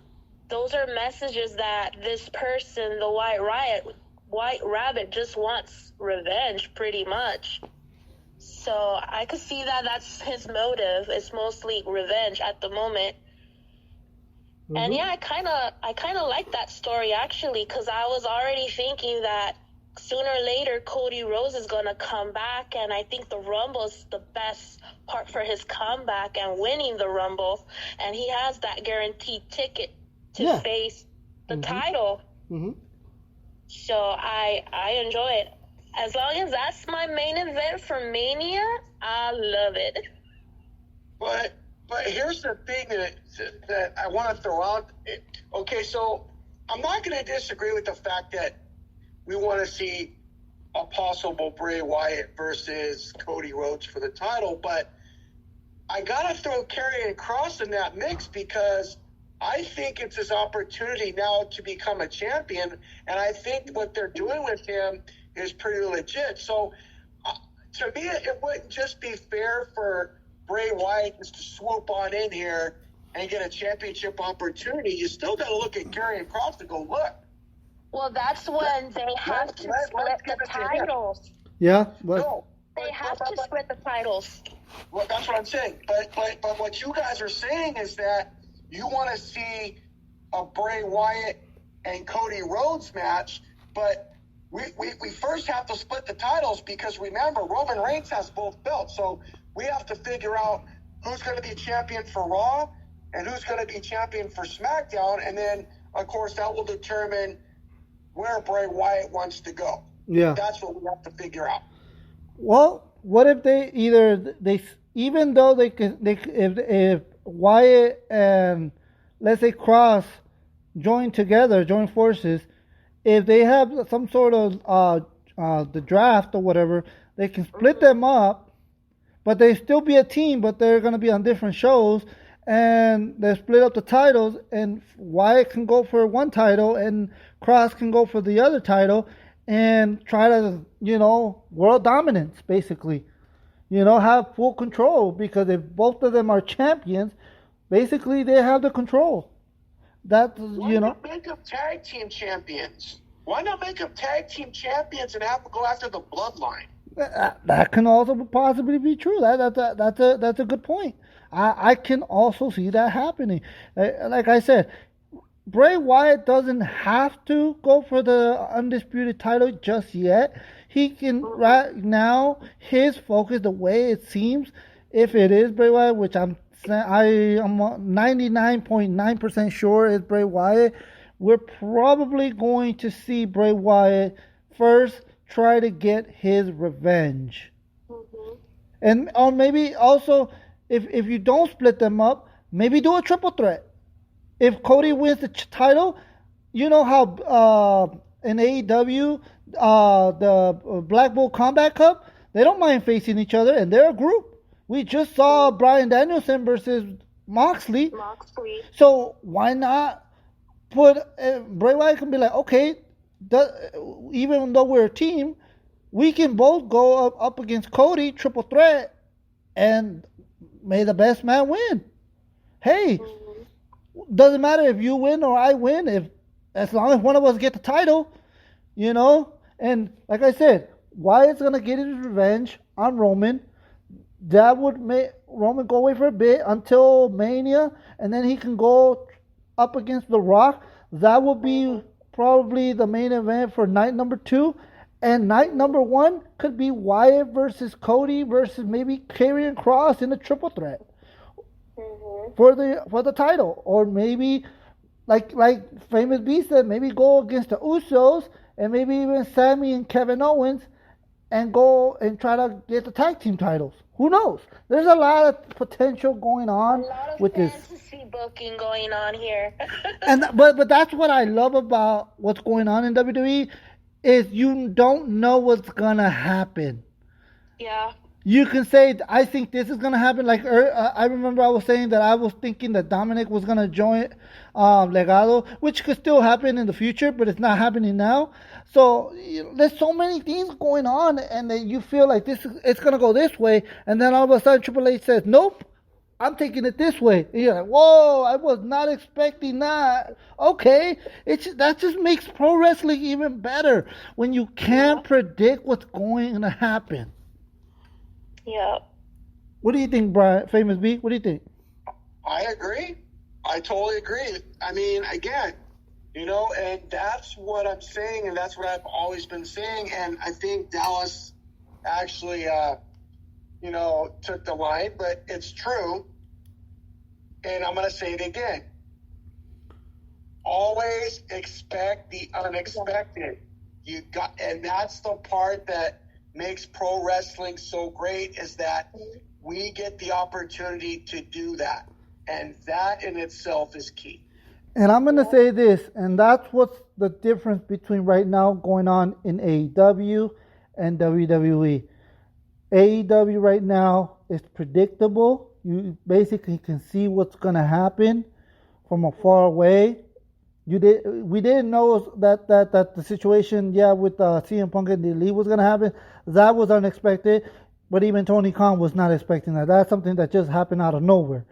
[SPEAKER 2] those are messages that this person, the White Rabbit, just wants revenge, pretty much. So I could see that that's his motive. It's mostly revenge at the moment. Mm-hmm. And I kind of like that story, actually, because I was already thinking that sooner or later Cody Rhodes is going to come back, and I think the Rumble is the best part for his comeback and winning the Rumble, and he has that guaranteed ticket to face the title. Mm-hmm. So I enjoy it. As long as that's my main event for Mania, I love it.
[SPEAKER 3] But here's the thing that I want to throw out. Okay, so I'm not going to disagree with the fact that we want to see a possible Bray Wyatt versus Cody Rhodes for the title, but I got to throw Karrion Kross in that mix because I think it's his opportunity now to become a champion, and I think what they're doing with him is pretty legit. So to me, it wouldn't just be fair for Bray Wyatt just to swoop on in here and get a championship opportunity. You still got to look at Karrion Kross to go, look.
[SPEAKER 2] Well, that's when they have to split the titles.
[SPEAKER 1] Yeah?
[SPEAKER 2] No, they have to split the titles.
[SPEAKER 3] Well, that's what I'm saying. But what you guys are saying is that you want to see a Bray Wyatt and Cody Rhodes match, but we first have to split the titles because, remember, Roman Reigns has both belts. So we have to figure out who's going to be champion for Raw and who's going to be champion for SmackDown. And then, of course, that will determine where Bray Wyatt wants to go.
[SPEAKER 1] Yeah.
[SPEAKER 3] That's what we have to figure out.
[SPEAKER 1] Well, what if even though if Wyatt and, let's say, Cross join forces, if they have some sort of the draft or whatever, they can split them up, but they still be a team, but they're going to be on different shows, and they split up the titles, and Wyatt can go for one title, and Cross can go for the other title, and try to, world dominance, basically. Have full control, because if both of them are champions, basically they have the control.
[SPEAKER 3] Why not make them tag team champions? Why not make them tag team champions and have to go after the bloodline?
[SPEAKER 1] That can also possibly be true. That's a good point. I can also see that happening. Like I said, Bray Wyatt doesn't have to go for the undisputed title just yet. He can right now. His focus, the way it seems, if it is Bray Wyatt, which I'm 99.9% sure is Bray Wyatt, we're probably going to see Bray Wyatt first try to get his revenge. And or maybe also, if you don't split them up, maybe do a triple threat. If Cody wins the title, you know how in AEW, the Black Bull Combat Cup, they don't mind facing each other, and they're a group. We just saw Bryan Danielson versus Moxley. So why not put Bray Wyatt can be like, okay, even though we're a team, we can both go up against Cody, triple threat, and may the best man win. Hey, doesn't matter if you win or I win, as long as one of us get the title, And like I said, Wyatt's gonna get his revenge on Roman. That would make Roman go away for a bit until Mania, and then he can go up against The Rock. That will be probably the main event for night number 2. And night number 1 could be Wyatt versus Cody versus maybe Karrion Kross in a triple threat for the title. Or maybe, like Famous B said, maybe go against the Usos and maybe even Sammy and Kevin Owens and go and try to get the tag team titles. Who knows? There's a lot of potential going on with this.
[SPEAKER 2] A lot of fantasy booking going on here.
[SPEAKER 1] But that's what I love about what's going on in WWE is you don't know what's gonna happen.
[SPEAKER 2] Yeah.
[SPEAKER 1] You can say, I think this is gonna happen. Like I remember I was saying that I was thinking that Dominic was gonna join Legado, which could still happen in the future, but it's not happening now. So there's so many things going on, and then you feel like it's gonna go this way, and then all of a sudden Triple H says, "Nope, I'm taking it this way." And you're like, "Whoa, I was not expecting that." Okay, that just makes pro wrestling even better when you can't predict what's going to happen.
[SPEAKER 2] Yeah.
[SPEAKER 1] What do you think, Brian? Famous B? What do you think?
[SPEAKER 3] I agree. I totally agree. I mean, again, and that's what I'm saying, and that's what I've always been saying. And I think Dallas actually, took the line, but it's true. And I'm going to say it again. Always expect the unexpected. And that's the part that makes pro wrestling so great, is that we get the opportunity to do that. And that in itself is key.
[SPEAKER 1] And I'm going to say this, and that's what's the difference between right now going on in AEW and WWE. AEW right now is predictable. You basically can see what's going to happen from a far away. We didn't know that the situation, with CM Punk and the Elite was going to happen. That was unexpected, but even Tony Khan was not expecting that. That's something that just happened out of nowhere.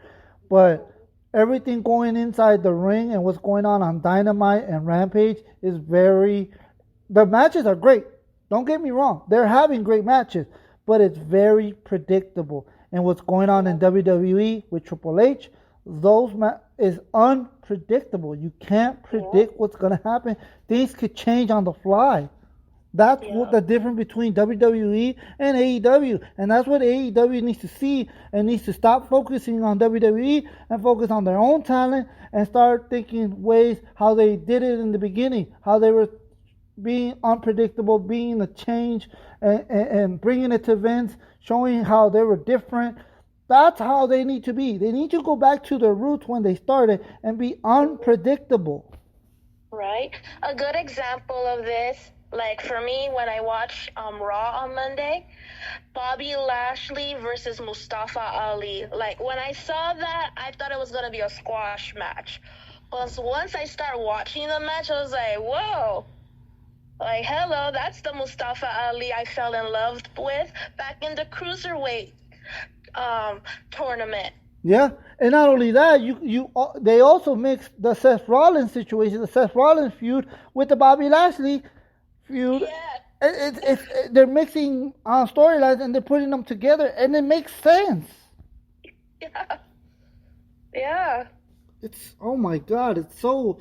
[SPEAKER 1] But everything going inside the ring and what's going on Dynamite and Rampage is the matches are great. Don't get me wrong. They're having great matches, but it's very predictable. And what's going on in WWE with Triple H, is unpredictable. You can't predict what's going to happen. Things could change on the fly. That's what the difference between WWE and AEW. And that's what AEW needs to see, and needs to stop focusing on WWE and focus on their own talent and start thinking ways how they did it in the beginning, how they were being unpredictable, being a change and bringing it to Vince, showing how they were different. That's how they need to be. They need to go back to their roots when they started and be unpredictable.
[SPEAKER 2] Right. A good example of this Like, for me, when I watched Raw on Monday, Bobby Lashley versus Mustafa Ali. Like, when I saw that, I thought it was going to be a squash match. But once I started watching the match, I was like, whoa. Like, hello, that's the Mustafa Ali I fell in love with back in the Cruiserweight tournament.
[SPEAKER 1] Yeah, and not only that, they also mixed the Seth Rollins situation, the Seth Rollins feud, with the Bobby Lashley feud.
[SPEAKER 2] Yeah.
[SPEAKER 1] They're mixing storylines and they're putting them together, and it makes sense.
[SPEAKER 2] Yeah. Yeah.
[SPEAKER 1] It's, oh my God, it's so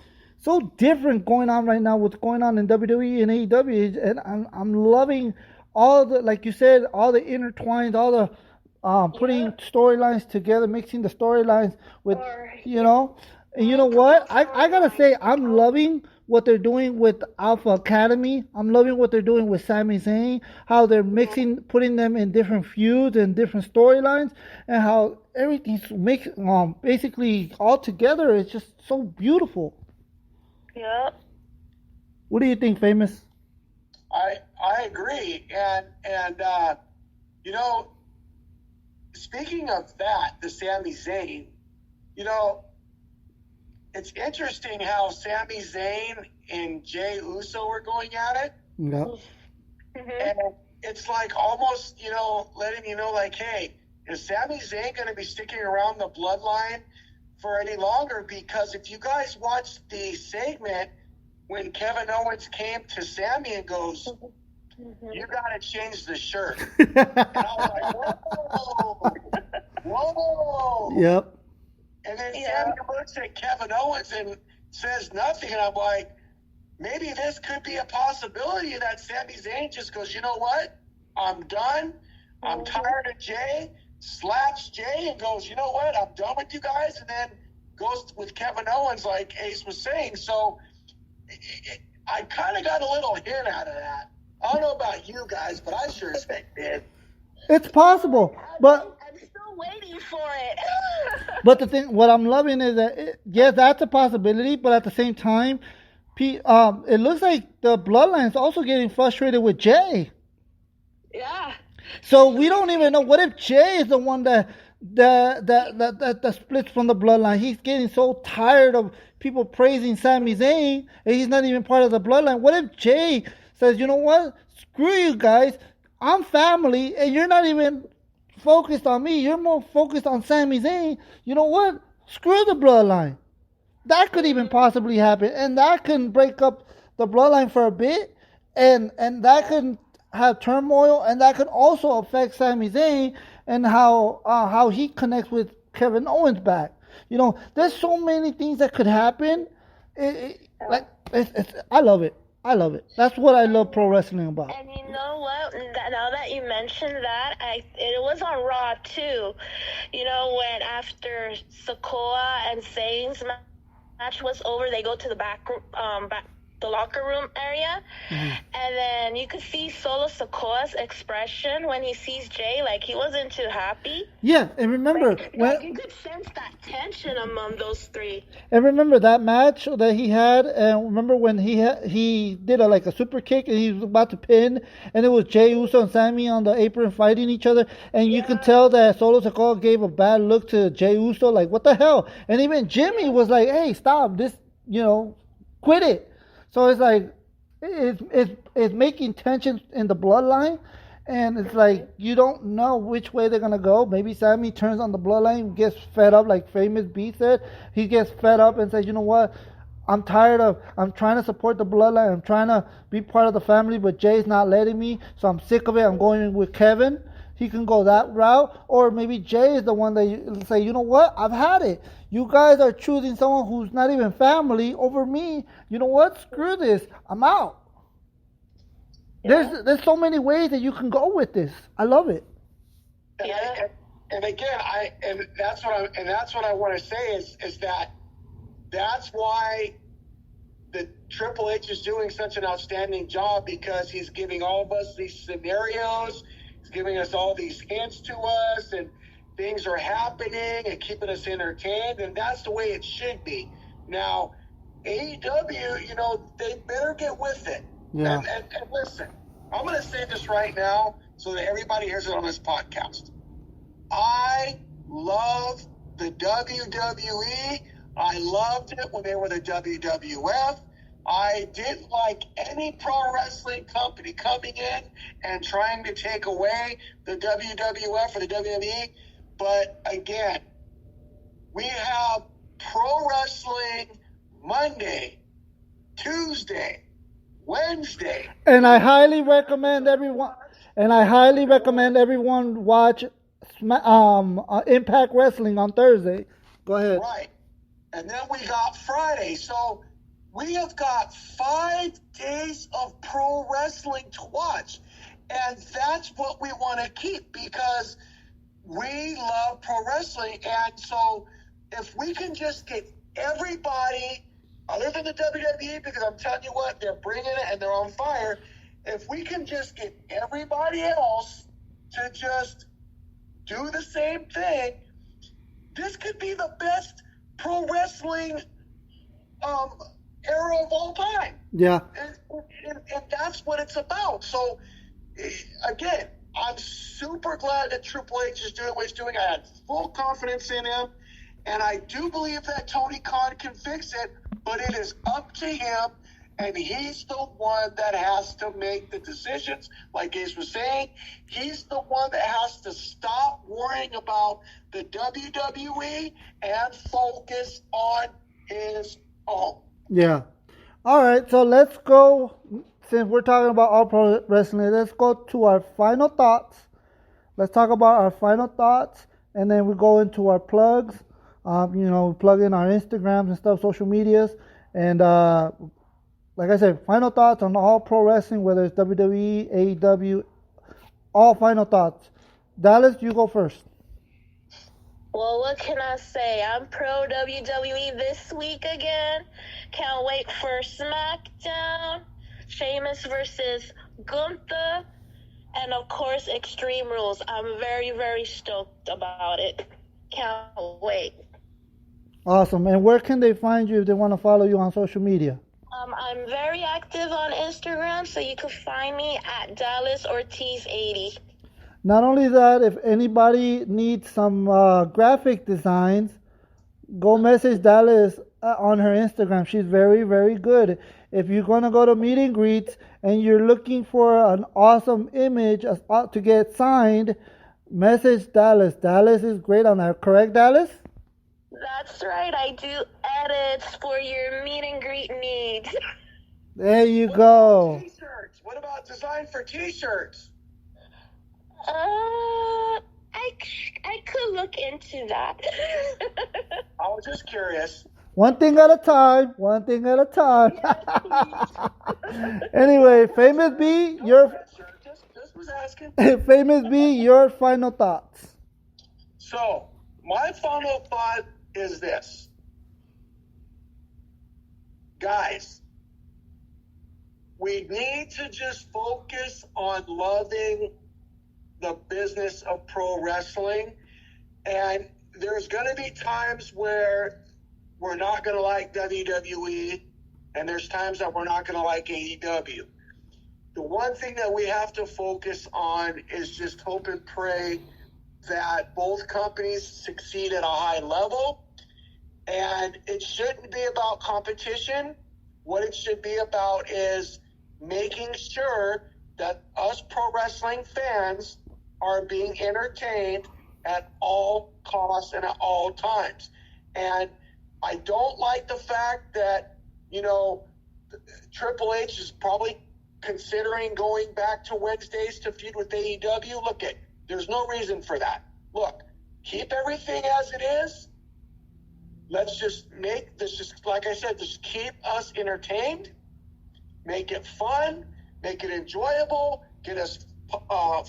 [SPEAKER 1] different going on right now. What's going on in WWE and AEW, and I'm loving all the, like you said, all the intertwined, all the putting storylines together, mixing the storylines with, you know. And you know what? I gotta say, I'm loving what they're doing with Alpha Academy. I'm loving what they're doing with Sami Zayn, how they're mixing, putting them in different feuds and different storylines, and how everything's basically all together. It's just so beautiful.
[SPEAKER 2] Yeah.
[SPEAKER 1] What do you think, Famous?
[SPEAKER 3] I agree, and you know, speaking of that, the Sami Zayn, you know, it's interesting how Sami Zayn and Jey Uso were going at it.
[SPEAKER 1] Yeah.
[SPEAKER 3] And it's like almost, you know, letting you know, like, hey, is Sami Zayn going to be sticking around the bloodline for any longer? Because if you guys watched the segment when Kevin Owens came to Sami and goes, you got to change the shirt. And I was like, whoa.
[SPEAKER 1] Yep.
[SPEAKER 3] And then Sami looks at Kevin Owens and says nothing. And I'm like, maybe this could be a possibility that Sami Zayn just goes, you know what? I'm done. I'm tired of Jey. Slaps Jey and goes, you know what? I'm done with you guys. And then goes with Kevin Owens, like Ace was saying. So I kind of got a little hint out of that. I don't know about you guys, but I sure as heck did.
[SPEAKER 1] It's possible, but
[SPEAKER 2] I'm still waiting for it.
[SPEAKER 1] but the thing, what I'm loving is that yes, that's a possibility, but at the same time, it looks like the Bloodline's also getting frustrated with Jey.
[SPEAKER 2] Yeah.
[SPEAKER 1] So we don't even know. What if Jey is the one that splits from the Bloodline? He's getting so tired of people praising Sami Zayn, and he's not even part of the Bloodline. What if Jey says, you know what? Screw you guys. I'm family, and you're not even focused on me. You're more focused on Sami Zayn. You know what? Screw the Bloodline. That could even possibly happen, and that can break up the Bloodline for a bit, and that can have turmoil, and that could also affect Sami Zayn and how he connects with Kevin Owens back. You know, there's so many things that could happen. I love it. I love it. That's what I love pro wrestling about.
[SPEAKER 2] And you know what? Now that you mentioned that, it was on Raw too. You know, when after Sikoa and Zayn's match was over, they go to the the locker room area, and then you could see Solo Sikoa's expression when he sees Jey, like he wasn't too happy.
[SPEAKER 1] Yeah, and remember
[SPEAKER 2] like you could sense that tension among those three.
[SPEAKER 1] And remember that match that he had, and remember when he did a super kick and he was about to pin, and it was Jey Uso and Sami on the apron fighting each other, and you can tell that Solo Sikoa gave a bad look to Jey Uso, like what the hell? And even Jimmy was like, hey, stop this, quit it. So it's like it's making tension in the Bloodline, and it's like you don't know which way they're gonna go. Maybe Sami turns on the Bloodline, gets fed up, like Famous B said. He gets fed up and says, you know what? I'm trying to support the Bloodline. I'm trying to be part of the family, but Jay's not letting me, so I'm sick of it. I'm going with Kevin. He can go that route, or maybe Jey is the one that you say, you know what? I've had it. You guys are choosing someone who's not even family over me. You know what? Screw this. I'm out. Yeah. There's so many ways that you can go with this. I love it.
[SPEAKER 3] And again, that's what I want to say is that that's why the Triple H is doing such an outstanding job, because he's giving all of us these scenarios. He's giving us all these hints to us, and things are happening and keeping us entertained, and that's the way it should be. Now, AEW, they better get with it.
[SPEAKER 1] Yeah.
[SPEAKER 3] And listen, I'm going to say this right now so that everybody hears it on this podcast. I love the WWE. I loved it when they were the WWF. I didn't like any pro wrestling company coming in and trying to take away the WWF or the WWE. But again, we have pro wrestling Monday, Tuesday, Wednesday.
[SPEAKER 1] And I highly recommend everyone. Watch Impact Wrestling on Thursday. Go ahead.
[SPEAKER 3] Right. And then we got Friday. So we have got 5 days of pro wrestling to watch. And that's what we want to keep because we love pro wrestling. And so if we can just get everybody, other than the WWE, because I'm telling you what, they're bringing it and they're on fire. If we can just get everybody else to just do the same thing, this could be the best pro wrestling era of all time.
[SPEAKER 1] Yeah.
[SPEAKER 3] And that's what it's about. So, again, I'm super glad that Triple H is doing what he's doing. I had full confidence in him. And I do believe that Tony Khan can fix it, but it is up to him. And he's the one that has to make the decisions. Like Ace was saying, he's the one that has to stop worrying about the WWE and focus on his own.
[SPEAKER 1] Yeah. All right, so let's go. Since we're talking about All Pro Wrestling, let's go to our final thoughts. Let's talk about our final thoughts, and then we go into our plugs. We plug in our Instagrams and stuff, social medias, and like I said, final thoughts on all pro wrestling, whether it's WWE, AEW, all final thoughts. Dalis, you go first.
[SPEAKER 2] Well, what can I say? I'm pro WWE this week again. Can't wait for SmackDown, Sheamus versus Gunther, and of course Extreme Rules. I'm very, very stoked about it. Can't wait.
[SPEAKER 1] Awesome. And where can they find you if they want to follow you on social media?
[SPEAKER 2] I'm very active on Instagram, so you can find me at Dalis Ortiz 80.
[SPEAKER 1] Not only that, if anybody needs some graphic designs, go message Dalis on her Instagram. She's very, very good. If you're going to go to meet and greets and you're looking for an awesome image to get signed, message Dalis. Dalis is great on that. Correct, Dalis?
[SPEAKER 2] That's right. I do edits for your meet and greet needs.
[SPEAKER 1] There you go.
[SPEAKER 3] T-shirts. What about design for T-shirts?
[SPEAKER 2] I could look into that.
[SPEAKER 3] I was just curious.
[SPEAKER 1] One thing at a time. Anyway, Famous B,
[SPEAKER 3] Just was asking.
[SPEAKER 1] Famous B, your final thoughts.
[SPEAKER 3] So, my final thought is this. Guys, we need to just focus on loving the business of pro wrestling. And there's going to be times where we're not going to like WWE, and there's times that we're not going to like AEW. The one thing that we have to focus on is just hope and pray that both companies succeed at a high level. And it shouldn't be about competition. What it should be about is making sure that us pro wrestling fans are being entertained at all costs and at all times. And I don't like the fact that, Triple H is probably considering going back to Wednesdays to feud with AEW. Look, there's no reason for that. Look, keep everything as it is. Let's just make this, just like I said, just keep us entertained, make it fun, make it enjoyable, get us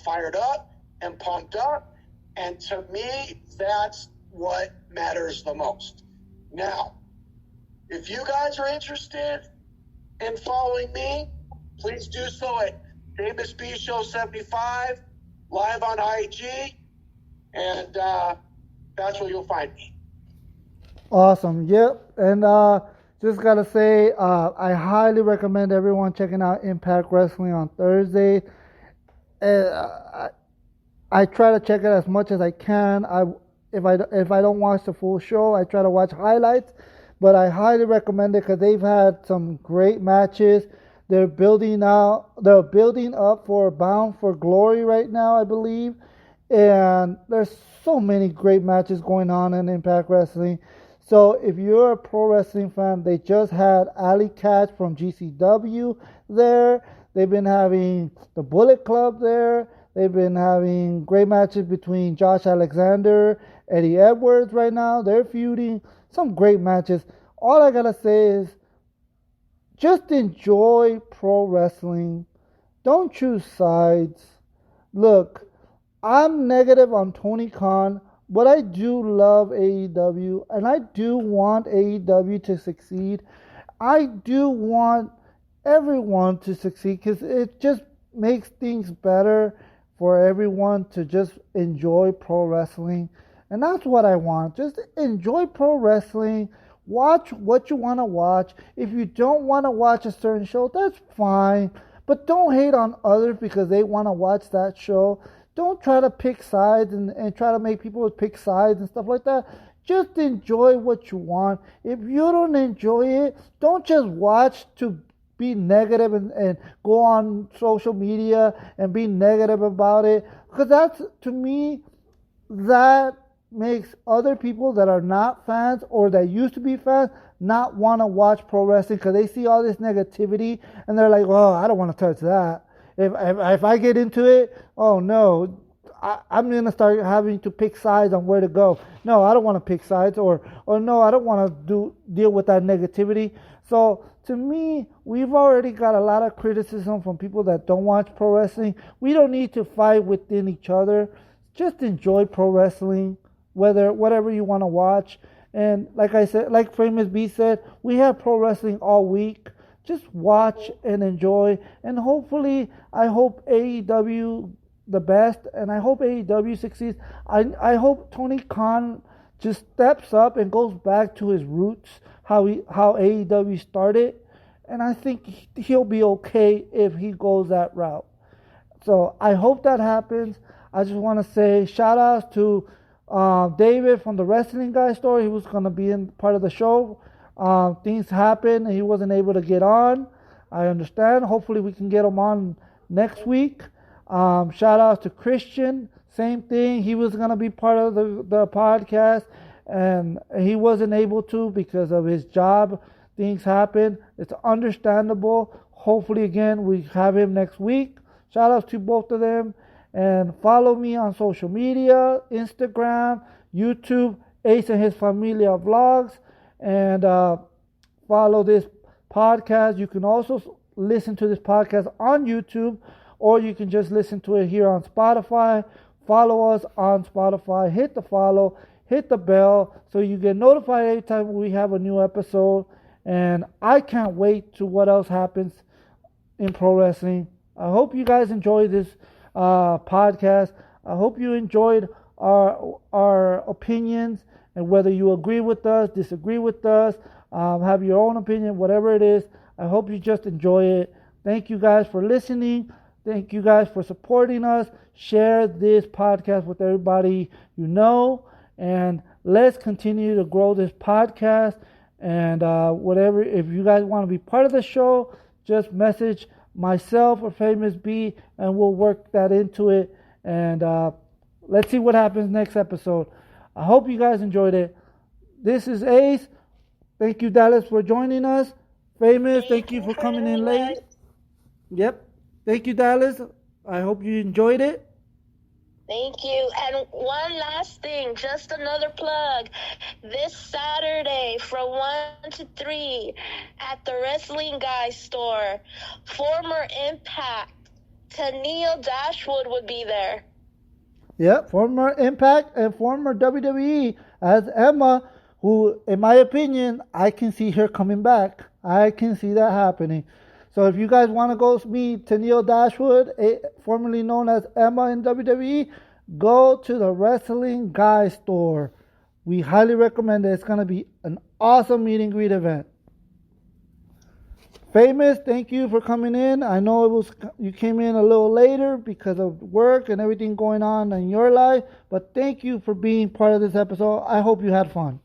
[SPEAKER 3] fired up and pumped up. And to me, that's what matters the most. Now, if you guys are interested in following me, please do so at Famous B Show 75, live on IG, and that's where you'll find me.
[SPEAKER 1] Awesome. Yep. And just gotta say, I highly recommend everyone checking out Impact Wrestling on Thursday. I try to check it as much as I can. If I don't watch the full show, I try to watch highlights. But I highly recommend it because they've had some great matches. They're building up for Bound for Glory right now, I believe. And there's so many great matches going on in Impact Wrestling. So if you're a pro wrestling fan, they just had Alley Catch from GCW there. They've been having the Bullet Club there. They've been having great matches between Josh Alexander, Eddie Edwards right now. They're feuding. Some great matches. All I gotta say is just enjoy pro wrestling. Don't choose sides. Look, I'm negative on Tony Khan, but I do love AEW, and I do want AEW to succeed. I do want everyone to succeed because it just makes things better for everyone to just enjoy pro wrestling. And that's what I want. Just enjoy pro wrestling. Watch what you want to watch. If you don't want to watch a certain show, that's fine. But don't hate on others because they want to watch that show. Don't try to pick sides and try to make people pick sides and stuff like that. Just enjoy what you want. If you don't enjoy it, don't just watch to be negative and go on social media and be negative about it. Because that's, to me, that makes other people that are not fans or that used to be fans not want to watch pro wrestling because they see all this negativity and they're like, well, I don't want to touch that. If I get into it, oh no, I'm going to start having to pick sides on where to go. No, I don't want to pick sides or no, I don't want to deal with that negativity. So to me, we've already got a lot of criticism from people that don't watch pro wrestling. We don't need to fight within each other. Just enjoy pro wrestling, whatever you want to watch. And like I said, like Famous B said, we have pro wrestling all week. Just watch and enjoy. And hopefully, I hope AEW the best, and I hope AEW succeeds. I hope Tony Khan just steps up and goes back to his roots, how AEW started. And I think he'll be okay if he goes that route. So I hope that happens. I just want to say shout outs to David from the Wrestling Guy store. He was going to be in part of the show. Things happened and he wasn't able to get on. I understand. Hopefully we can get him on next week. Shout outs to Christian. Same thing. He was going to be part of the podcast and he wasn't able to because of his job. Things happen. It's understandable. Hopefully again we have him next week. Shout outs to both of them. And follow me on social media, Instagram, YouTube, Ace and His Familia Vlogs. And follow this podcast. You can also listen to this podcast on YouTube, or you can just listen to it here on Spotify. Follow us on Spotify. Hit the follow, hit the bell, so you get notified every time we have a new episode. And I can't wait to what else happens in pro wrestling. I hope you guys enjoy this podcast. I hope you enjoyed our opinions, and whether you agree with us, disagree with us, have your own opinion, whatever it is, I hope you just enjoy it. Thank you guys for listening. Thank you guys for supporting us. Share this podcast with everybody you know, and let's continue to grow this podcast. And whatever, if you guys want to be part of the show, just message myself or Famous B, and we'll work that into it. And let's see what happens next episode. I hope you guys enjoyed it. This is Ace. Thank you, Dalis, for joining us. Famous, thank you for coming in late. Yep. Thank you, Dalis. I hope you enjoyed it.
[SPEAKER 2] Thank you. And one last thing, just another plug. This Saturday from 1 to 3 at the Wrestling Guy store, former Impact, Tennille Dashwood would be there.
[SPEAKER 1] Yep, former Impact and former WWE as Emma, who, in my opinion, I can see her coming back. I can see that happening. So if you guys want to go meet Tennille Dashwood, formerly known as Emma in WWE, go to the Wrestling Guy store. We highly recommend it. It's going to be an awesome meet and greet event. Famous, thank you for coming in. I know you came in a little later because of work and everything going on in your life, but thank you for being part of this episode. I hope you had fun.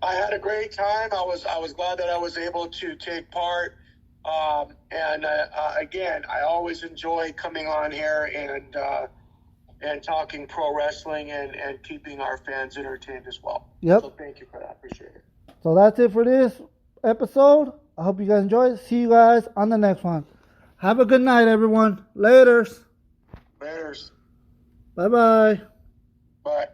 [SPEAKER 3] I had a great time. I was glad that I was able to take part. Again, I always enjoy coming on here and talking pro wrestling and keeping our fans entertained as well.
[SPEAKER 1] Yep.
[SPEAKER 3] So thank you for that. Appreciate it.
[SPEAKER 1] So that's it for this episode. I hope you guys enjoyed. See you guys on the next one. Have a good night, everyone. Laters.
[SPEAKER 3] Laters.
[SPEAKER 1] Bye-bye.
[SPEAKER 3] Bye.